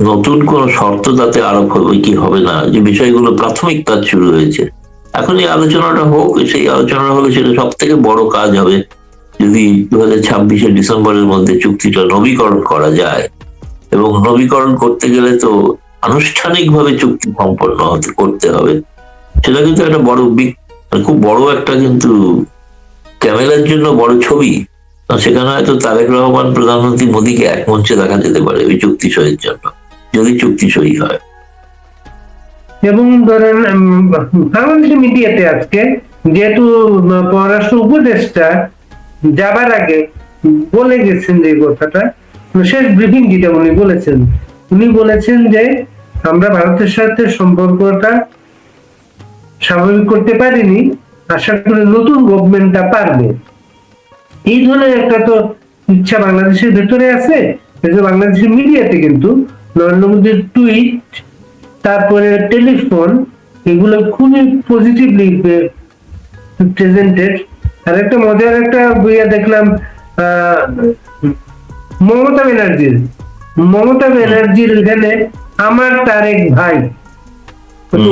নতুন কোন শর্ত তাতে আরোপ হবে কি হবে না, যে বিষয়গুলো প্রাথমিক কাজ শুরু হয়েছে। এখন এই আলোচনাটা হোক, সেই আলোচনা হলে সেটা সব থেকে বড় কাজ হবে যদি 2026 ডিসেম্বরের মধ্যে চুক্তিটা নবীকরণ করা যায়। এবং নবীকরণ করতে গেলে তো আনুষ্ঠানিকভাবে চুক্তি সম্পন্ন করতে হবে। সেটা কিন্তু একটা বড় খুব বড় একটা কিন্তু ক্যামেরার জন্য বড় ছবি। সেখানে হয়তো তারেক রহমান প্রধানমন্ত্রী মোদীকে এক মঞ্চে দেখা যেতে পারে ওই চুক্তি সইয়ের জন্য, যদি চুক্তি সই হয়। এবং ধরেন বাংলাদেশের মিডিয়াতে আজকে যেহেতু পররাষ্ট্র উপদেষ্টা যাবার আগে বলে গেছেন যে কথাটা, শেষ ব্রিফিং যেটা উনি বলেছেন যে আমরা ভারতের সাথে সম্পর্কটা স্বাভাবিক করতে পারিনি, আশা করি নতুন গভর্নমেন্টটা পারবে। এই ধরনের একটা তো ইচ্ছা বাংলাদেশের ভেতরে আছে। বাংলাদেশের মিডিয়াতে কিন্তু নরেন্দ্র মোদীর টুইট, তারপরে টেলিফোন, এগুলো খুবই পজিটিভলি প্রেজেন্টেড। আর একটা মজার একটা বইয়া দেখলাম মমতা ব্যানার্জির এখানে আমার তারেক ভাই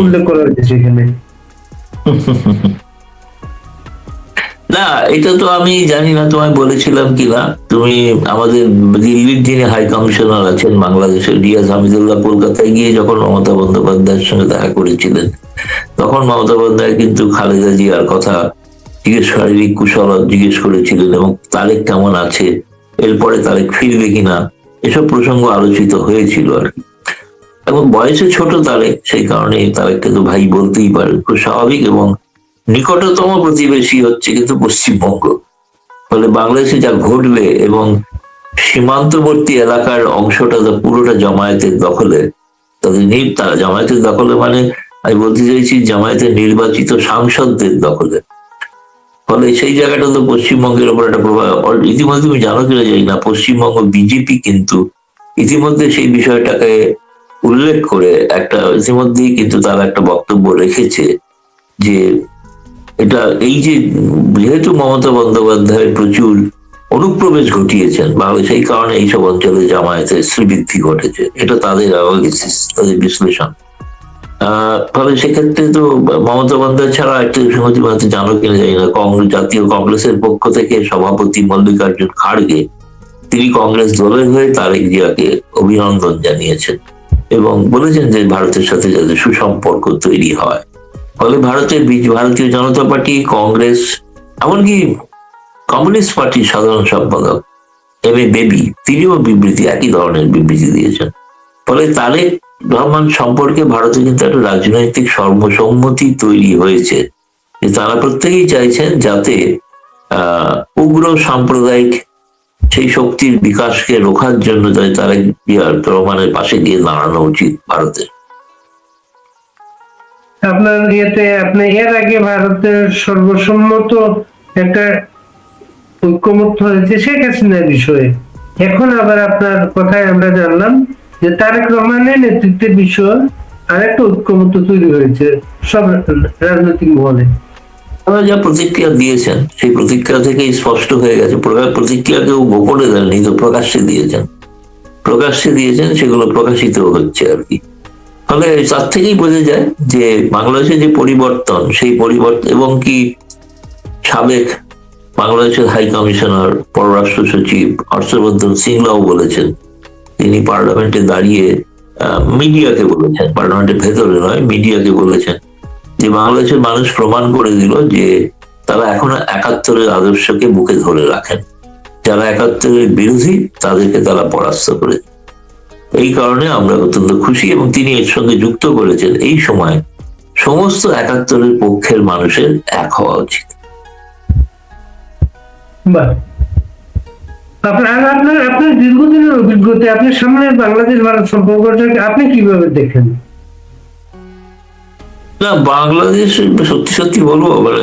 উল্লেখ করা হয়েছে সেখানে। না, এটা তো আমি জানি না তোমায় বলেছিলাম কিনা। তুমি আমাদের দিল্লির যিনি হাই কমিশনার আছেন বাংলাদেশের, রিয়াজ হামিদুল্লাহ, কলকাতায় গিয়ে যখন মমতা বন্দ্যোপাধ্যায়ের সঙ্গে দেখা করেছিলেন, তখন মমতা বন্দ্যোপাধ্যায় কিন্তু খালেদা জিয়ার কথা শারীরিক কুশল জিজ্ঞেস করেছিলেন এবং তারেক কেমন আছে, এরপরে তারেক ফিরবে কিনা, এসব প্রসঙ্গ আলোচিত হয়েছিল আর কি। এবং বয়সে ছোট তারেক, সেই কারণে তারেককে তো ভাই বলতেই পারে, খুব স্বাভাবিক। এবং নিকটতম প্রতিবেশী হচ্ছে কিন্তু পশ্চিমবঙ্গ। ফলে বাংলাদেশে যা ঘটবে এবং সীমান্তবর্তী এলাকার অংশটা পুরোটা জামায়াতের দখলে, তারা জামায়াতের দখলে মানে আমি বলতে চাইছি জামায়াতের নির্বাচিত সাংসদদের দখলে। ফলে সেই জায়গাটা তো পশ্চিমবঙ্গের উপর একটা প্রভাব। ইতিমধ্যে তুমি জানো কিনা জানি না, পশ্চিমবঙ্গ বিজেপি কিন্তু ইতিমধ্যে সেই বিষয়টাকে উল্লেখ করে ইতিমধ্যেই কিন্তু তারা একটা বক্তব্য রেখেছে যে এটা এই যে যেহেতু মমতা বন্দ্যোপাধ্যায় প্রচুর অনুপ্রবেশ ঘটিয়েছেন বাংলাদেশ, সেই কারণে এইসব অঞ্চলে জামায়াতের শ্রীবৃদ্ধি ঘটেছে। এটা তাদের অ্যানালিসিস, তাদের বিশ্লেষণ। ফলে সেক্ষেত্রে তো মমতা বন্দ্যোপাধ্যায় ছাড়া একটা শ্রীমতী হয়তো জানো কিনা জানি না, কংগ্রেস জাতীয় কংগ্রেসের পক্ষ থেকে সভাপতি মল্লিকার্জুন খাড়গে তিনি কংগ্রেস দলের হয়ে তারেক জিয়াকে অভিনন্দন জানিয়েছেন এবং বলেছেন যে ভারতের সাথে যাতে সুসম্পর্ক তৈরি হয়। ফলে ভারতীয় জনতা পার্টি, কংগ্রেস, এমনকি কমিউনিস্ট পার্টির সাধারণ সম্পাদক এম এ বেবি তিনিও একই ধরনের বিবৃতি দিয়েছেন। ফলে তারেক রহমান সম্পর্কে ভারতে কিন্তু একটা রাজনৈতিক সর্বসম্মতি তৈরি হয়েছে যে তারা প্রত্যেকেই চাইছেন যাতে উগ্র সাম্প্রদায়িক সেই শক্তির বিকাশকে রোখার জন্য তারেক রহমানের পাশে গিয়ে দাঁড়ানো উচিত ভারতের। আপনার আপনি এর আগে ভারতের সর্বসম্মত একটা ঐক্যমত্য হয়েছে শেখ হাসিনার বিষয়ে, এখন আবার আপনার কথায় আমরা জানলাম যে তারেক রহমানের নেতৃত্বের বিষয়ে আরেকটা ঐক্যমত্য তৈরি হয়েছে সব রাজনৈতিক মহলে। তারা যা প্রতিক্রিয়া দিয়েছেন সেই প্রতিক্রিয়া থেকেই স্পষ্ট হয়ে গেছে, প্রতিক্রিয়া কেউ গোপনে দেননি, তো প্রকাশ্যে দিয়েছেন, সেগুলো প্রকাশিত হচ্ছে আর কি। ফলে তার থেকেই বোঝা যায় যে বাংলাদেশের যে পরিবর্তন, সেই পরিবর্তন, এবং কি সাবেক বাংলাদেশের হাই কমিশনার পররাষ্ট্র সচিব হর্ষবর্ধন সিংলাও বলেছেন, তিনি পার্লামেন্টে দাঁড়িয়ে মিডিয়াকে বলেছেন, পার্লামেন্টের ভেতরে নয়, মিডিয়াকে বলেছেন যে বাংলাদেশের মানুষ প্রমাণ করে দিল যে তারা এখন ৭১-এর আদর্শকে বুকে ধরে রাখেন, যারা ৭১-এর বিরোধী তাদেরকে তারা পরাস্ত করে। এই কারণে আমরা অত্যন্ত খুশি, এবং তিনি এর সঙ্গে যুক্ত করেছেন এই সময় সমস্ত ৭১-এর পক্ষের মানুষের এক হওয়া উচিত। আপনার দীর্ঘদিনের অভিজ্ঞতা, আপনি সামনে বাংলাদেশ ভারত সম্পর্কটাকে আপনি কিভাবে দেখেন? না, বাংলাদেশ সত্যি সত্যি বলবো মানে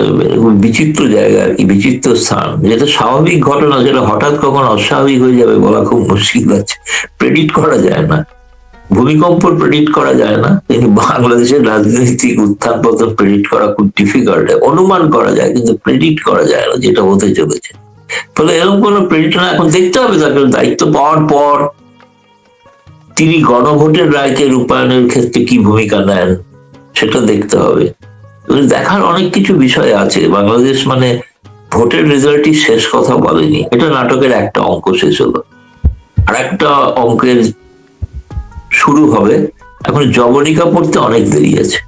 বিচিত্র জায়গা আর কি, বিচিত্র স্থান, যেটা স্বাভাবিক ঘটনা যেটা হঠাৎ কখন অস্বাভাবিক হয়ে যাবে বলা খুব মুশকিল আছে, প্রেডিক্ট করা যায় না। ভূমিকম্প প্রেডিক্ট করা যায় না, কিন্তু বাংলাদেশের রাজনৈতিক উত্থান পতন প্রেডিক্ট করা খুব ডিফিকাল্ট। অনুমান করা যায় কিন্তু প্রেডিক্ট করা যায় না যেটা হতে চলেছে। ফলে এরকম কোনো প্রেডিক্ট না, এখন দেখতে হবে তাকে দায়িত্ব পাওয়ার পর তিনি গণভোটের রায়কে রূপায়ণের ক্ষেত্রে কি ভূমিকা নেন সেটা দেখতে হবে। দেখার অনেক কিছু বিষয় আছে। বাংলাদেশ মানে ভোটের রেজাল্টই শেষ কথা বলেনি, এটা নাটকের একটা অঙ্ক শেষ হলো, আর একটা অঙ্কের শুরু হবে। এখন জবনিকা পড়তে অনেক দেরি আছে।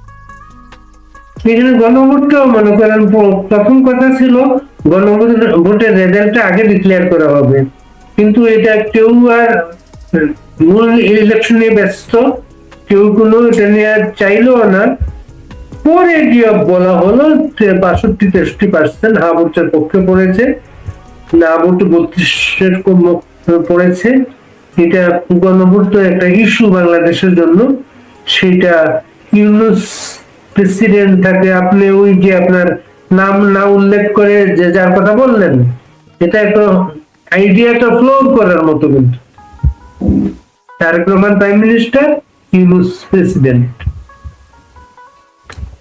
এখানে গণভোটটাও মনে করেন প্রথম কথা ছিল গণভোটের রেজাল্টটা আগে ডিক্লেয়ার করা হবে, কিন্তু এটা কেউ আর মূল ইলেকশনে ব্যস্ত, কেউ কোনো এটা নিয়ে চাইলো না। পরে গিয়ে বলা হলো ৬২-৬৩% হা ভোটের পক্ষে পড়েছে, না ভোট ৩২-এর পড়েছে। এটা গণভোট তো একটা ইস্যু বাংলাদেশের জন্য, সেটা ইউনুস প্রেসিডেন্ট থাকে, আপনি ওই যে আপনার নাম না উল্লেখ করে যে যার কথা বললেন, এটা একটা আইডিয়াটা ফ্লোর করার মতো, কিন্তু Tarique Rahman prime minister, Yunus president.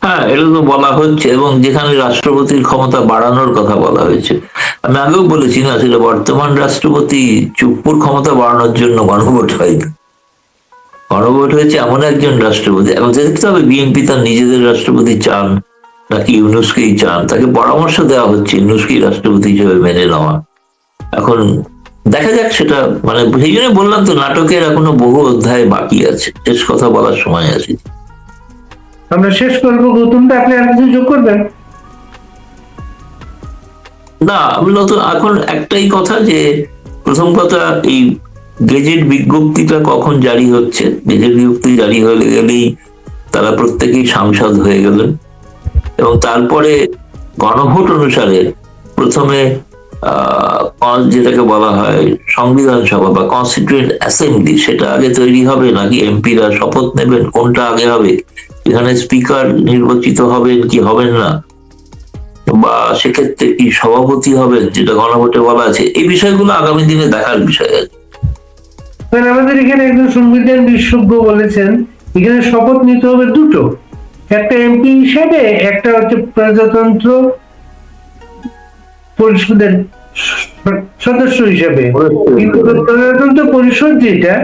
হ্যাঁ, এটা তো বলা হচ্ছে, এবং যেখানে রাষ্ট্রপতির ক্ষমতা বাড়ানোর কথা বলা হয়েছে, আমি আগেও বলেছি না, সেটা বর্তমান রাষ্ট্রপতি চুপ্পুর ক্ষমতা বাড়ানোর জন্য গণভোট হয়নি, গণভোট হয়েছে এমন একজন রাষ্ট্রপতি। এখন দেখতে হবে বিএনপি তার নিজেদের রাষ্ট্রপতি চান নাকি ইউনুসকেই চান, তাকে পরামর্শ দেওয়া হচ্ছে ইউনুসকেই রাষ্ট্রপতি হিসেবে মেনে নেওয়া। এখন দেখা যাক সেটা, মানে সেই জন্য বললাম তো নাটকের এখনো বহু অধ্যায় বাকি আছে, শেষ কথা বলার সময় আছে। আমরা শেষ করবো, গৌতমদা আপনি আর কিছু যোগ করবেন? না, আমি নতুন এখন একটাই কথা, যে প্রথম কথা এই গেজেট বিজ্ঞপ্তিটা কখন জারি হচ্ছে, গেজেট বিজ্ঞপ্তি জারি হয়ে গেলেই তারা প্রত্যেকেই সাংসদ হয়ে গেলেন, এবং তারপরে গণভোট অনুসারে প্রথমে যেটাকে বলা হয় সংবিধান সভা বা কনস্টিটিউয়েন্ট অ্যাসেম্বলি, সেটা আগে তৈরি হবে নাকি এমপিরা শপথ নেবেন, কোনটা আগে হবে, এখানে স্পিকার নির্বাচিত হবেন কি হবেন না, বা সেক্ষেত্রে কি সভাপতি হবেন যেটা গণভোটে বলা আছে, এই বিষয়গুলো আগামী দিনে দেখার বিষয় আছে। আমাদের এখানে একজন সংবিধান বিশেষজ্ঞ বলেছেন এখানে শপথ নিতে হবে দুটো, একটা এমপি হিসেবে, একটা হচ্ছে প্রজাতন্ত্র পরিষদের সদস্য হিসেবে। কিন্তু প্রজাতন্ত্র পরিষদ যেটা,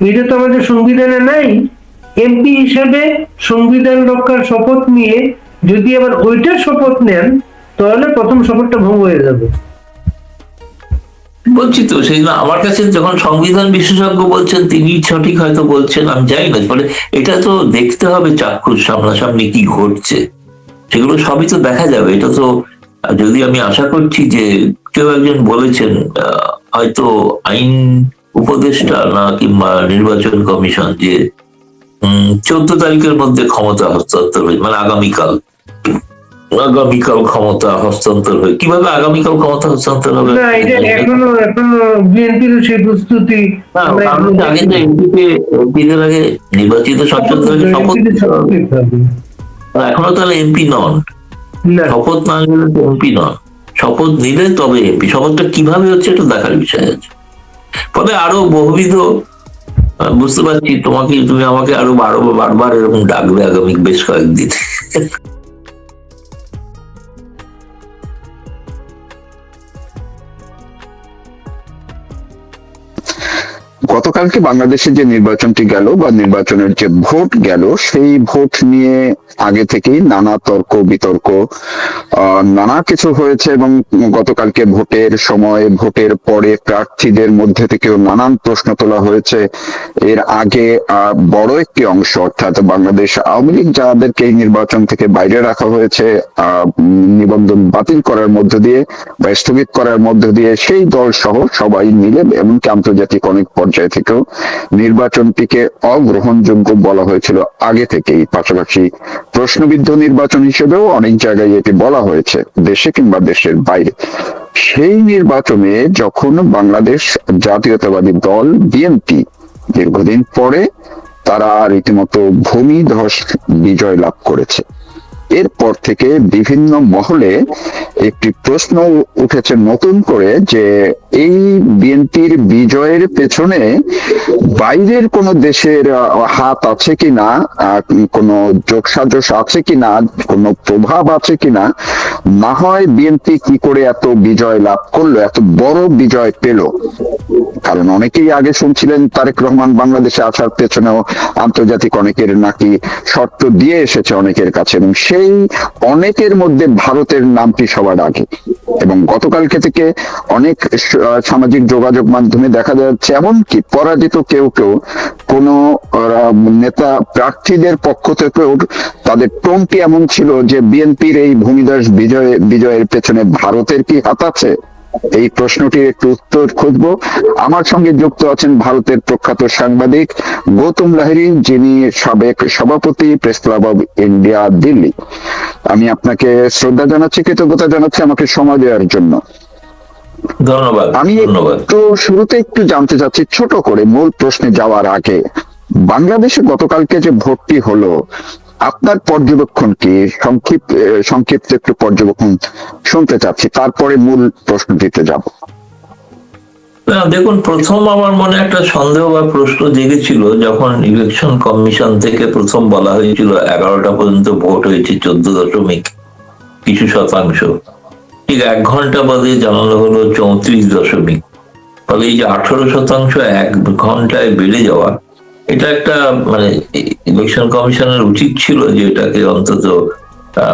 এটা তো আমাদের সংবিধানে নাই, এমপি হিসেবে সংবিধান রক্ষার শপথ নিয়ে যদি আবার ওইটার শপথ নেন, তাহলে প্রথম শপথটা ভঙ্গ হয়ে যাবে। বলছি তো সেই জন্য আমার কাছে যখন সংবিধান বিশেষজ্ঞ বলছেন তিনি সঠিক হয়তো বলছেন, আমি জানি না, ফলে এটা তো দেখতে হবে চাক্ষুষ সামনাসামনি কি ঘটছে, সেগুলো সবই তো দেখা যাবে। এটা তো যদি আমি আশা করছি যে কেউ একজন বলেছেন হয়তো আইন উপদেষ্টা না কিংবা নির্বাচন কমিশন যে 14 তারিখের মধ্যে ক্ষমতা হস্তান্তর হয়ে, মানে আগামীকাল ক্ষমতা হস্তান্তর হয়ে, কিভাবে আগামীকাল ক্ষমতা হস্তান্তর হবে না, এটা এখনো বিএনপির সেই প্রস্তুতি। আগে তো এমপিদের আগে নির্বাচিত সংসদ শপথ, এখনো তাহলে এমপি নন, শপথ না নিলে তো এমপি নন, শপথ নিলে তবে এমপি। শপথটা কিভাবে হচ্ছে এটা দেখার বিষয় আছে। ফলে আরো বহুবিধ, বুঝতে পারছি তুমি আমাকে আরো বারবার এরকম ডাকবে আগামী বেশ কয়েকদিন। গতকালকে বাংলাদেশে যে নির্বাচনটি গেল বা নির্বাচনের যে ভোট গেল, সেই ভোট নিয়ে আগে থেকেই নানা তর্ক বিতর্ক নানা কিছু হয়েছে, এবং গতকালকে ভোটের সময় ভোটের পরে প্রার্থীদের মধ্যে থেকেও নানান প্রশ্ন তোলা হয়েছে। এর আগে বড় একটি অংশ, অর্থাৎ বাংলাদেশ আওয়ামী লীগ যাদেরকে এই নির্বাচন থেকে বাইরে রাখা হয়েছে নিবন্ধন বাতিল করার মধ্য দিয়ে বা স্থগিত করার মধ্য দিয়ে, সেই দল সহ সবাই মিলে এমনকি আন্তর্জাতিক অনেক পর্যায় থেকেও নির্বাচনটিকে অগ্রহণযোগ্য বলা হয়েছিল আগে থেকেই। পাশাপাশি প্রশ্নবিদ্ধ নির্বাচন হিসেবেও অনেক জায়গায় এটি বলা হয়েছে, দেশে কিংবা দেশের বাইরে। সেই নির্বাচনে যখন বাংলাদেশ জাতীয়তাবাদী দল বিএনপি দীর্ঘদিন পরে তারা রীতিমতো ভূমিধস বিজয় লাভ করেছে, এরপর থেকে বিভিন্ন মহলে একটি প্রশ্ন উঠেছে নতুন করে যে এই বিএনপির বিজয়ের পেছনে বাইরের কোন দেশের হাত আছে কিনা, কোন যোগসাজশ আছে কিনা, কোন প্রভাব আছে কিনা, না হয় বিএনপি কি করে এত বিজয় লাভ করলো, এত বড় বিজয় পেল। কারণ অনেকেই আগে শুনছিলেন তারেক রহমান বাংলাদেশে আসার পেছনেও আন্তর্জাতিক অনেকের নাকি শর্ত দিয়ে এসেছে অনেকের কাছে, এবং সেই অনেকের মধ্যে ভারতের নামটি সবার আগে। এবং গতকালকে থেকে অনেক সামাজিক যোগাযোগ মাধ্যমে দেখা যাচ্ছে এমনকি পরাজিত কেউ কেউ কোন নেতা প্রার্থীদের পক্ষ থেকেও তাদের টোনটি এমন ছিল যে বিএনপির এই ভূমিধস বিজয়ের পেছনে ভারতের কি হাত আছে। এই প্রশ্নটির একটু উত্তর খুঁজবো। আমার সঙ্গে যুক্ত আছেন ভারতের প্রখ্যাত সাংবাদিক গৌতম লাহিড়ী, যিনি সাবেক সভাপতি press club of India Delhi. আমি আপনাকে শ্রদ্ধা জানাচ্ছি, কৃতজ্ঞতা জানাচ্ছি আমাকে সময় দেওয়ার জন্য। ধন্যবাদ। আমি একটু শুরুতে একটু জানতে চাচ্ছি, ছোট করে মূল প্রশ্নে যাওয়ার আগে, বাংলাদেশে গতকালকে যে ভোটটি হলো, আপনার পর্যবেক্ষণ কি? সংক্ষিপ্ত একটু পর্যবেক্ষণ শুনতে চাচ্ছি, তারপরে মূল প্রশ্নটিতে যাব। দেখুন, প্রথম আমার মনে একটা সন্দেহ বা প্রশ্ন জেগেছিল যখন ইলেকশন কমিশন থেকে প্রথম বলা হয়েছিল 11টা পর্যন্ত ভোট হয়েছে 14 কিছু শতাংশ, ঠিক 1 ঘন্টা বাদে জানানো হলো 34 ফলে এই যে 18% 1 ঘন্টায় বেড়ে যাওয়া, এটা একটা মানে ইলেকশন কমিশনের উচিত ছিল যে এটাকে অন্তত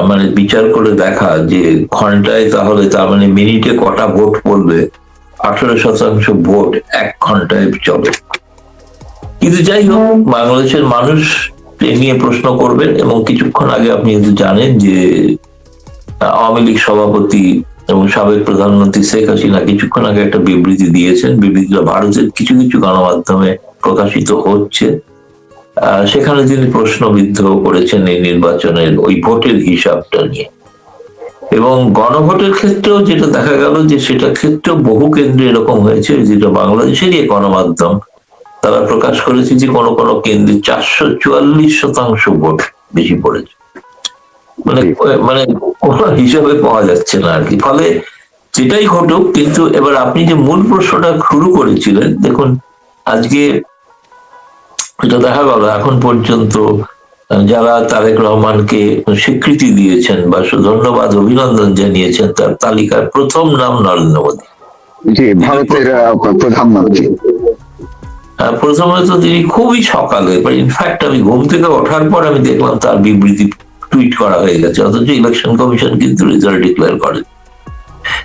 মানে বিচার করে দেখা যে ঘন্টায় তাহলে তার মানে মিনিটে কটা ভোট পড়বে, 18% ভোট 1 ঘন্টায় চলে। কিন্তু যাই হোক, বাংলাদেশের মানুষ এ নিয়ে প্রশ্ন করবেন। এবং কিছুক্ষণ আগে আপনি কিন্তু জানেন যে আওয়ামী লীগ সভাপতি এবং সাবেক প্রধানমন্ত্রী শেখ হাসিনা কিছুক্ষণ আগে একটা বিবৃতি দিয়েছেন। বিবৃতিটা ভারতের কিছু কিছু গণমাধ্যমে প্রকাশিত হচ্ছে। সেখানে তিনি প্রশ্নবিদ্ধ করেছেন এই নির্বাচনের ওই ভোটের হিসাবটা নিয়ে। এবং গণভোটের ক্ষেত্রেও যেটা দেখা গেল যে সেটা ক্ষেত্রেও বহু কেন্দ্রে এরকম হয়েছে, যেটা বাংলাদেশেরই গণমাধ্যম তারা প্রকাশ করেছে যে কোন কোন কেন্দ্রে 444% ভোট বেশি পড়েছে, মানে মানে কোন হিসাবে পাওয়া যাচ্ছে না আর কি। ফলে যেটাই ঘটুক, কিন্তু এবার আপনি যে মূল প্রশ্নটা শুরু করেছিলেন, দেখুন আজকে এটা দেখা গেল এখন পর্যন্ত যারা তারেক রহমানকে স্বীকৃতি দিয়েছেন বা ধন্যবাদ অভিনন্দন জানিয়েছেন, তার তালিকার প্রথম নাম নরেন্দ্র মোদী, জি, ভারতের প্রধানমন্ত্রী। প্রথমত তিনি খুবই সকালে, ইনফ্যাক্ট আমি ঘুম থেকে ওঠার পর আমি দেখলাম তার বিবৃতি টুইট করা হয়ে গেছে, অথচ ইলেকশন কমিশন কিন্তু রেজাল্ট ডিক্লেয়ার করে।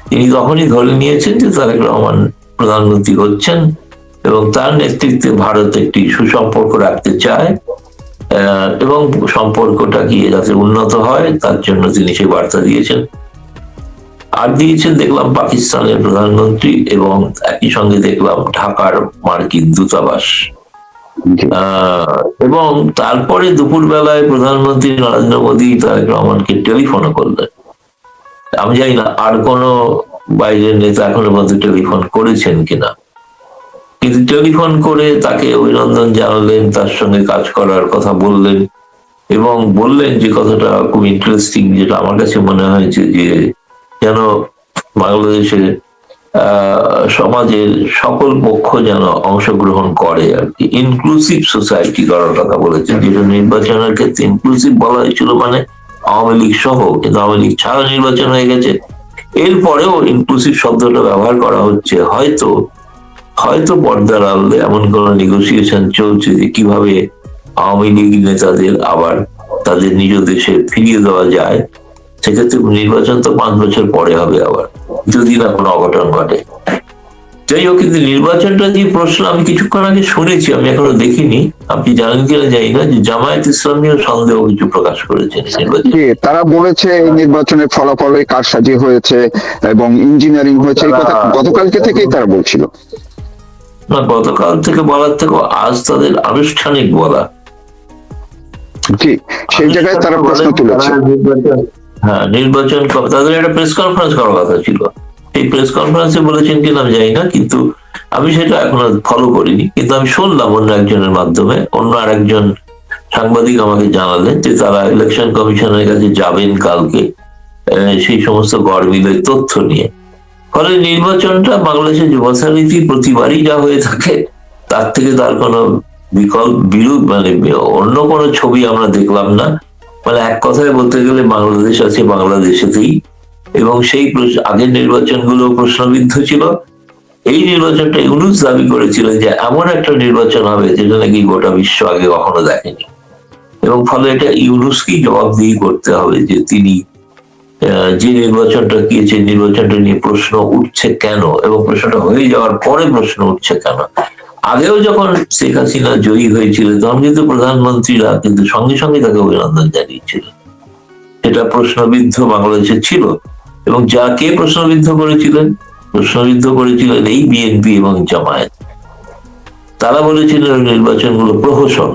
তিনি তখনই ধরে নিয়েছেন যে তারেক রহমান প্রধানমন্ত্রী হচ্ছেন এবং তার নেতৃত্বে ভারত একটি সুসম্পর্ক রাখতে চায়, এবং সম্পর্কটা গিয়ে যাতে উন্নত হয় তার জন্য তিনি সেই বার্তা দিয়েছেন। আর দিয়েছেন দেখলাম পাকিস্তানের প্রধানমন্ত্রী, এবং একই সঙ্গে দেখলাম ঢাকার মার্কিন দূতাবাস। এবং তারপরে দুপুর বেলায় প্রধানমন্ত্রী নরেন্দ্র মোদী তারেক রহমানকে টেলিফোনও করলেন। আমি জানি না আর কোন বাইরের নেতা এখনো পর্যন্ত টেলিফোন করেছেন কিনা, কিন্তু টেলিফোন করে তাকে অভিনন্দন জানালেন, তার সঙ্গে কাজ করার কথা বললেন, এবং বললেন যে কথাটা খুব ইন্টারেস্টিং, যেটা আমার কাছে মনে হয়েছে যে যেন বাংলাদেশের সমাজের সকল পক্ষ যেন অংশগ্রহণ করে আর কি, ইনক্লুসিভ সোসাইটি করার কথা বলেছেন। যেটা নির্বাচনের ক্ষেত্রে ইনক্লুসিভ বলা হয়েছিল মানে আওয়ামী লীগ সহ, কিন্তু আওয়ামী লীগ ছাড়া নির্বাচন হয়ে গেছে। এরপরেও ইনক্লুসিভ শব্দটা ব্যবহার করা হচ্ছে, হয়তো পর্দার আড়ালে এমন কোন নেগোসিয়েশন চলছে যে কিভাবে আওয়ামী লীগ নেতাদের আবার তাদের নিজ দেশে ফিরিয়ে দেওয়া যায়। সেক্ষেত্রে নির্বাচন তো 5 বছর পরে হবে আবার, যদি না কোনো অঘটন ঘটে। যাই হোক, কিন্তু নির্বাচনটা যে প্রশ্ন আমি কিছুক্ষণ আগে শুনেছি, আমি এখনো দেখিনি, আপনি জানেন কিনা জানি না, যে জামায়াত ইসলামীও সন্দেহ কিছু প্রকাশ করেছেন নির্বাচন। তারা বলেছে এই নির্বাচনের ফলাফলে কারসাজি হয়েছে এবং ইঞ্জিনিয়ারিং হয়েছে, এই কথা গতকালকে থেকেই তারা বলছিল। না, গতকাল থেকে বলার থেকে আজ তাদের আনুষ্ঠানিক বলা। জি, সেই জায়গায় তারা প্রশ্ন তুলেছে। হ্যাঁ, নির্বাচন তাদের একটা প্রেস কনফারেন্স করার কথা ছিল। এই প্রেস কনফারেন্সে বলেছেন কিনা আমি জানি না, কিন্তু আমি সেটা এখনো ফলো করিনি। কিন্তু আমি শুনলাম অন্য একজনের মাধ্যমে, অন্য আরেকজন সাংবাদিক আমাকে জানালেন যে তারা ইলেকশন কমিশনের কাছে যাবেন কালকে সেই সমস্ত গড়মিলের তথ্য নিয়ে। ফলে নির্বাচনটা বাংলাদেশের যুবসারীতি প্রতিবারই যা হয়ে থাকে, তার থেকে তার কোনো বিরূপ মানে অন্য কোনো ছবি আমরা দেখলাম না। মানে এক কথায় বলতে গেলে বাংলাদেশ আছে বাংলাদেশেতেই, এবং সেই আগের নির্বাচনগুলো প্রশ্নবিদ্ধ ছিল। এই নির্বাচনটা ইউনূস দাবি করেছিলেন যে এমন একটা নির্বাচন হবে যেটা নাকি গোটা বিশ্ব আগে কখনো দেখেনি, এবং ফলে এটা ইউনূসকেই জবাবদিহি করতে হবে যে তিনি যে নির্বাচনটা গিয়েছে, নির্বাচনটা নিয়ে প্রশ্ন উঠছে কেন, এবং প্রশ্নটা হয়ে যাওয়ার পরে প্রশ্ন উঠছে কেন। আগেও যখন শেখ হাসিনা জয়ী হয়েছিল তখন কিন্তু প্রধানমন্ত্রীরা কিন্তু সঙ্গে সঙ্গে তাকে অভিনন্দন জানিয়েছিল। এটা প্রশ্নবিদ্ধ বাংলাদেশে ছিল, এবং যাকে প্রশ্নবিদ্ধ করেছিলেন এই বিএনপি এবং জামায়াত। তারা বলেছিলেন নির্বাচনগুলো প্রহসন।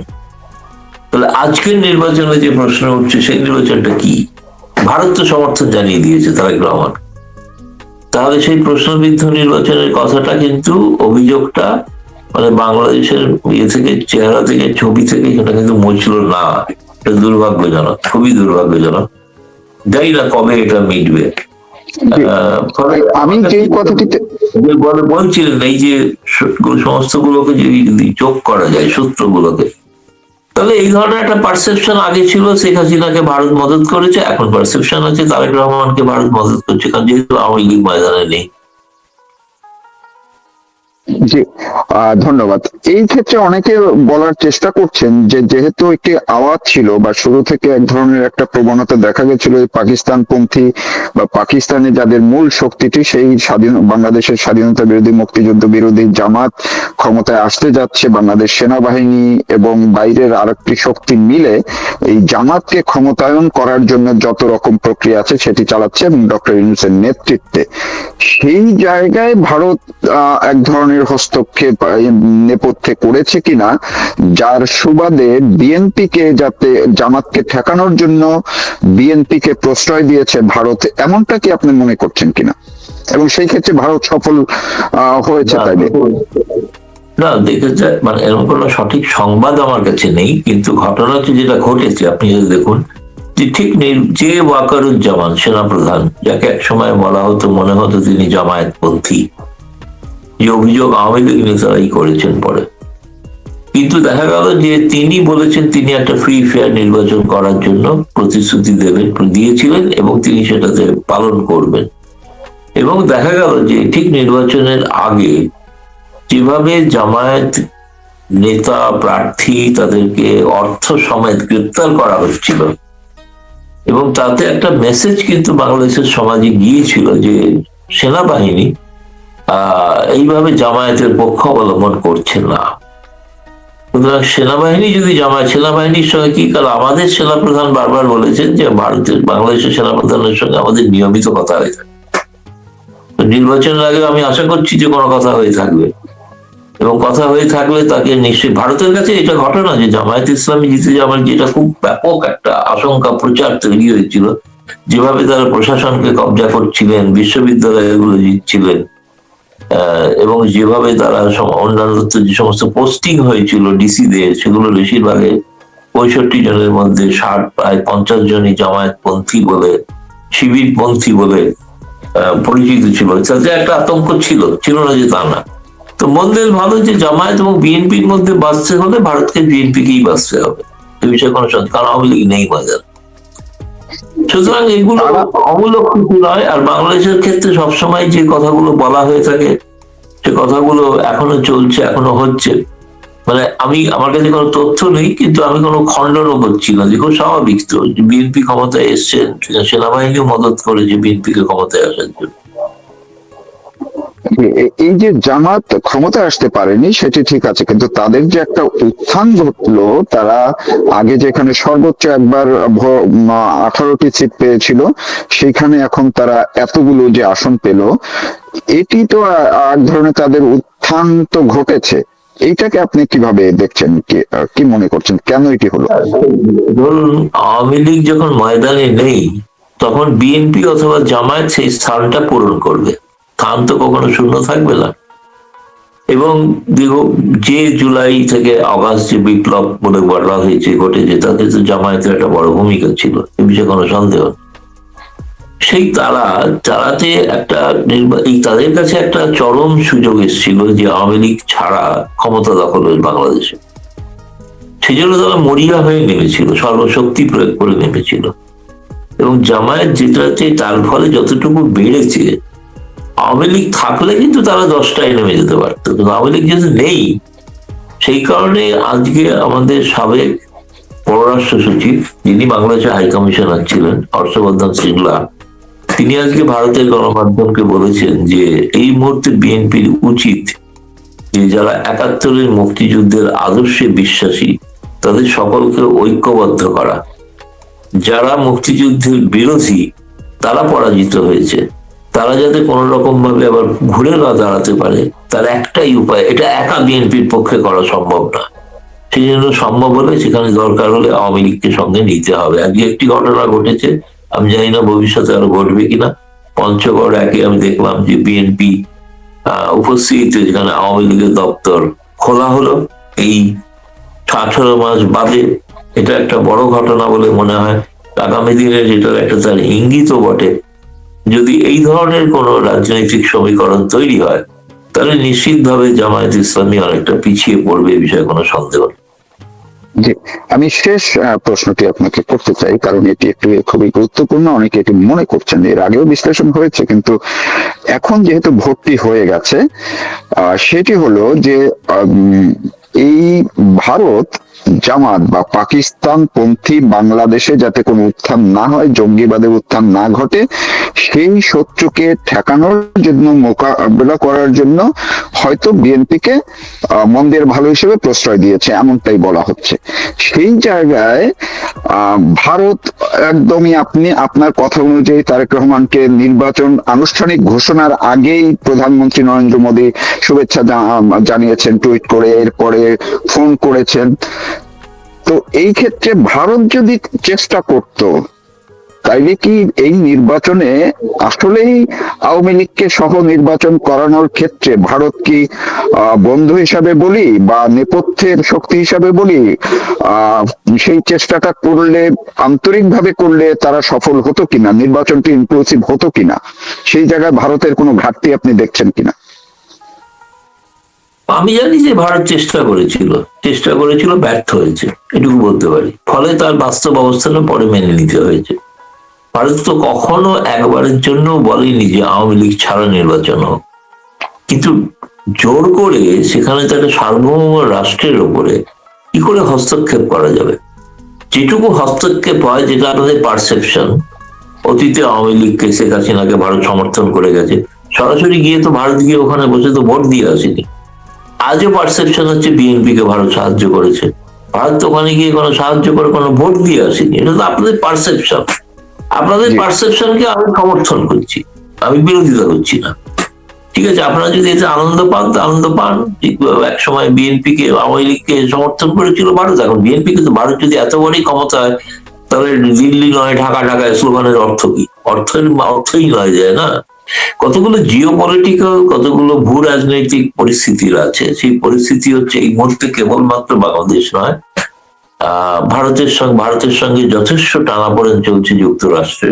তাহলে আজকের নির্বাচনে যে প্রশ্ন উঠছে সেই নির্বাচনটা কি? ভারত তো সমর্থন জানিয়ে দিয়েছে তারেক রহমান। তাহলে সেই প্রশ্নবিদ্ধ নির্বাচনের কথাটা কিন্তু, অভিযোগটা মানে বাংলাদেশের ইয়ে থেকে, চেহারা থেকে, ছবি থেকে সেটা কিন্তু মুছল না। এটা দুর্ভাগ্যজনক, খুবই দুর্ভাগ্যজনক। যাই না কবে এটা মিটবে। আমি যে কথাটিতে বলছিলেন এই যে সমস্ত গুলোকে যদি যোগ করা যায় সূত্রগুলোকে, তাহলে এই ধরনের একটা পারসেপশন আগে ছিল শেখ হাসিনাকে ভারত মদত করেছে, এখন পারসেপশন আছে তারেক রহমানকে ভারত মদত করছে, কারণ যেহেতু আওয়ামী লীগ ময়দানে নেই। জি, ধন্যবাদ। এই ক্ষেত্রে অনেকে বলার চেষ্টা করছেন যে যেহেতু একটি আওয়াজ ছিল বা শুরু থেকে এক ধরনের একটা প্রবণতা দেখা গেছিল পাকিস্তানপন্থী বা পাকিস্তানে যাদের মূল শক্তিটি সেই বাংলাদেশের স্বাধীনতা বিরোধী, মুক্তিযুদ্ধ বিরোধী জামাত ক্ষমতায় আসতে যাচ্ছে, বাংলাদেশ সেনাবাহিনী এবং বাইরের আরেকটি শক্তি মিলে এই জামাতকে ক্ষমতায়ন করার জন্য যত রকম প্রক্রিয়া আছে সেটি চালাচ্ছে এবং ডক্টর ইউনূসের নেতৃত্বে। সেই জায়গায় ভারত এক ধরনের হস্তক্ষেপ নেপথ্যে করেছে কিনা, যার সুবাদে বিএনপিকে, যাতে জামাতকে ঠেকানোর জন্য বিএনপিকে প্রশ্রয় দিয়েছে ভারত, এমনটা কি আপনি মনে করছেন কিনা, এবং সেই ক্ষেত্রে ভারত সফল হয়েছে? তাই না, দেখে যায় মানে এরকম কোনো সঠিক সংবাদ আমার কাছে নেই, কিন্তু ঘটনাটি যেটা ঘটেছে আপনি যদি দেখুন যে ঠিক যে ওয়াকারুজ্জামান সেনাপ্রধান, যাকে এক সময় বলা হতো, মনে হতো তিনি জামায়াতপন্থী, যে অভিযোগ আওয়ামী লীগ নেতারাই করেছেন পরে, কিন্তু দেখা গেল যে তিনি বলেছেন তিনি একটা ফ্রি ফেয়ার নির্বাচন করার জন্য প্রতিশ্রুতি দিয়েছিলেন এবং তিনি সেটাতে পালন করবেন। এবং দেখা গেল যে ঠিক নির্বাচনের আগে যেভাবে জামায়াত নেতা প্রার্থী তাদেরকে অর্থ সমেত গ্রেপ্তার করা হচ্ছিল, এবং তাতে একটা মেসেজ কিন্তু বাংলাদেশের সমাজে গিয়েছিল যে সেনাবাহিনী এইভাবে জামায়াতের পক্ষ অবলম্বন করছে না। সুতরাং সেনাবাহিনী যদি সেনাবাহিনীর সঙ্গে কি, কারণ আমাদের সেনাপ্রধান বারবার বলেছেন যে বাংলাদেশের সেনাপ্রধানের সঙ্গে আমাদের নিয়মিত কথা হয়ে থাকে, নির্বাচনের আগে আমি আশা করছি যে কোনো কথা হয়ে থাকবে, এবং কথা হয়ে থাকলে তাকে নিশ্চয়ই ভারতের কাছে এটা ঘটনা যে জামায়াত ইসলামী জিতে যাওয়ার যেটা খুব ব্যাপক একটা আশঙ্কা প্রচার তৈরি হয়েছিল, যেভাবে তারা প্রশাসনকে কবজা করছিলেন, বিশ্ববিদ্যালয়গুলো জিতছিলেন, এবং যেভাবে তারা অন্যান্য যে সমস্ত পোস্টিং হয়েছিল ডিসিদের, সেগুলো বেশিরভাগে 65 জনের মধ্যে প্রায় 50 জনই জামায়াতপন্থী বলে, শিবিরপন্থী বলে পরিচিত ছিল। তাতে একটা আতঙ্ক ছিল না যে তা না। তো মন্দের ভালো যে জামায়াত এবং বিএনপির মধ্যে বাঁচতে হলে ভারতকে বিএনপিকেই বাঁচতে হবে, এ বিষয়ে কোনো সন্দেহ, কারণ আওয়ামী লীগ নেই বাজার। সুতরাং এগুলো অমূলক কিছু নয়। আর বাংলাদেশের ক্ষেত্রে সবসময় যে কথাগুলো বলা হয়ে থাকে, সে কথাগুলো এখনো চলছে, এখনো হচ্ছে। মানে আমার কাছে কোনো তথ্য নেই, কিন্তু আমি কোনো খণ্ডনও করছি না, যে খুব স্বাভাবিক তো, বিএনপি ক্ষমতায় এসছে, সেনাবাহিনীও মদত করেছে বিএনপি কে ক্ষমতায় আসার জন্য। এই যে জামাত ক্ষমতায় আসতে পারেনি সেটি ঠিক আছে, কিন্তু তাদের যে একটা উত্থান ঘটলো, তারা আগে যেখানে সর্বোচ্চ একবার 18টি সিট পেয়েছিল, সেখানে এখন তারা এতগুলো যে আসন পেল, এটি তো এক ধরনের তাদের উত্থান তো ঘটেছে। এইটাকে আপনি কিভাবে দেখছেন, কি মনে করছেন, কেন এটি হলো? ধরুন, আওয়ামী লীগ যখন ময়দানে নেই, তখন বিএনপি অথবা জামায়াত সেই স্থানটা পূরণ করবে, স্থান তো কখনো শূন্য থাকবে না। এবং যে জুলাই থেকে আগস্ট যে বিপ্লব বলে বলা হয়েছে ঘটেছে, তাতে তো জামায়াতের একটা বড় ভূমিকা ছিল, এ বিষয়ে কোনো সন্দেহ নেই। সেই তারাতে একটা তাদের কাছে একটা চরম সুযোগ এসেছিল যে আওয়ামী লীগ ছাড়া ক্ষমতা দখল হয়ে বাংলাদেশে, সেই জন্য তারা মরিয়া হয়ে নেমেছিল, সর্বশক্তি প্রয়োগ করে নেমেছিল। এবং জামায়াত যেটাতে তার ফলে যতটুকু বেড়েছে, আওয়ামী লীগ থাকলে কিন্তু তারা 10টায় নেমে যেতে পারতো, কিন্তু আওয়ামী লীগ যেহেতু নেই, সেই কারণে আজকে আমাদের সাবেক পররাষ্ট্র সচিব, যিনি বাংলাদেশের হাই কমিশনার ছিলেন, হর্ষবর্ধন শ্রীংলা, তিনি আজকে ভারতের গণমাধ্যমকে বলেছেন যে এই মুহূর্তে বিএনপির উচিত যে যারা 71-এর মুক্তিযুদ্ধের আদর্শে বিশ্বাসী, তাদের সকলকে ঐক্যবদ্ধ করা। যারা মুক্তিযুদ্ধের বিরোধী, তারা পরাজিত হয়েছে, তারা যাতে কোন রকম ভাবে আবার ঘুরে না দাঁড়াতে পারে, তার একটাই উপায়, এটা একা বিএনপির পক্ষে করা সম্ভব না, সেই জন্য সম্ভব হলে সেখানে দরকার হলে আওয়ামী লীগকে সঙ্গে নিতে হবে। আজকে একটি ঘটনা ঘটেছে, আমি জানি না ভবিষ্যতে আরো ঘটবে কিনা। পঞ্চগড় একে আমি দেখলাম যে বিএনপি উপস্থিতিতে, যেখানে আওয়ামী লীগের দপ্তর খোলা হলো এই 18 মাস বাদে। এটা একটা বড় ঘটনা বলে মনে হয়, আগামী দিনের এটার একটা তার ইঙ্গিতও বটে। যদি এই ধরনের কোন রাজনৈতিক সমীকরণ তৈরি হয়, তাহলে নিশ্চিতভাবে জামায়াত ইসলামী অনেকটা পিছিয়ে পড়বে, এই বিষয়ে কোনো সন্দেহ নেই। জি, আমি শেষ প্রশ্নটি আপনাকে করতে চাই, কারণ এটি একটু খুবই গুরুত্বপূর্ণ। অনেকে এটি মনে করছেন, এর আগেও বিশ্লেষণ হয়েছে, কিন্তু এখন যেহেতু ভোটটি হয়ে গেছে, সেটি হলো যে এই ভারত জামাত বা পাকিস্তান পন্থী বাংলাদেশে যাতে কোনো উত্থান না হয়, জঙ্গিবাদের উত্থান না ঘটে, সেই শত্রুকে ঠেকানোর জন্য, মোকাবেলা করার জন্য হয়তো বিএনপিকে মন্দের ভালো হিসেবে প্রশ্রয় দিয়েছে, এমনটাই বলা হচ্ছে। সেই জায়গায় ভারত একদমই, আপনি আপনার কথা অনুযায়ী তারেক রহমানকে নির্বাচন আনুষ্ঠানিক ঘোষণার আগেই প্রধানমন্ত্রী নরেন্দ্র মোদী শুভেচ্ছা জানিয়েছেন টুইট করে, এরপরে ফোন করেছেন। তো এই ক্ষেত্রে ভারত যদি চেষ্টা করত, তাইলে কি এই নির্বাচনে আসলেই আওয়ামী লীগকে সহ নির্বাচন করানোর ক্ষেত্রে ভারত কি বন্ধু হিসাবে বলি বা নেপথ্যের শক্তি হিসাবে বলি, সেই চেষ্টাটা করলে, আন্তরিকভাবে করলে তারা সফল হতো কিনা, নির্বাচনটি ইনক্লুসিভ হতো কিনা, সেই জায়গায় ভারতের কোনো ঘাটতি আপনি দেখছেন কিনা? আমি জানি যে ভারত চেষ্টা করেছিল, ব্যর্থ হয়েছে, এটুকু বলতে পারি। ফলে তার বাস্তব অবস্থাটা পরে মেনে নিতে হয়েছে। ভারত তো কখনো একবারের জন্য বলেনি যে আওয়ামী লীগ ছাড়া নির্বাচন হোক, কিন্তু জোর করে সেখানে তাকে সার্বভৌম রাষ্ট্রের উপরে কি করে হস্তক্ষেপ করা যাবে? যেটুকু হস্তক্ষেপ হয়, যেটা আমাদের পারসেপশন, অতীতে আওয়ামী লীগকে, শেখ হাসিনাকে ভারত সমর্থন করে গেছে, সরাসরি গিয়ে তো ভারত গিয়ে ওখানে বসে তো ভোট দিয়ে আসেনি। আজও পারসেপশন হচ্ছে বিএনপি কে ভারত সাহায্য করেছে, ভারত তো ওখানে গিয়ে কোনো সাহায্য করে কোনো ভোট দিয়ে আসেনি। এটা তো আপনাদের পারসেপশন। আপনাদের জি। পারসেপশনকে আমি সমর্থন করছি, আমি বিরোধিতা করছি না। ঠিক আছে, আপনারা যদি এতে আনন্দ পান তো আনন্দ পান। এক সময় বিএনপি কে, আওয়ামী লীগকে সমর্থন করেছিল ভারত, এখন বিএনপি কিন্তু, ভারত যদি এত বড়ই ক্ষমতা হয় তাহলে দিল্লি নয় ঢাকা, ঢাকায় স্লোগানের অর্থ কি? অর্থই নয় যায় না। কতগুলো জিও পলিটিক্যাল, কতগুলো ভূ রাজনৈতিক পরিস্থিতির আছে। সেই পরিস্থিতি হচ্ছে এই মুহূর্তে কেবলমাত্র বাংলাদেশ নয়, ভারতের সঙ্গে যথেষ্ট টানাপোড়েন চলছে যুক্তরাষ্ট্রে।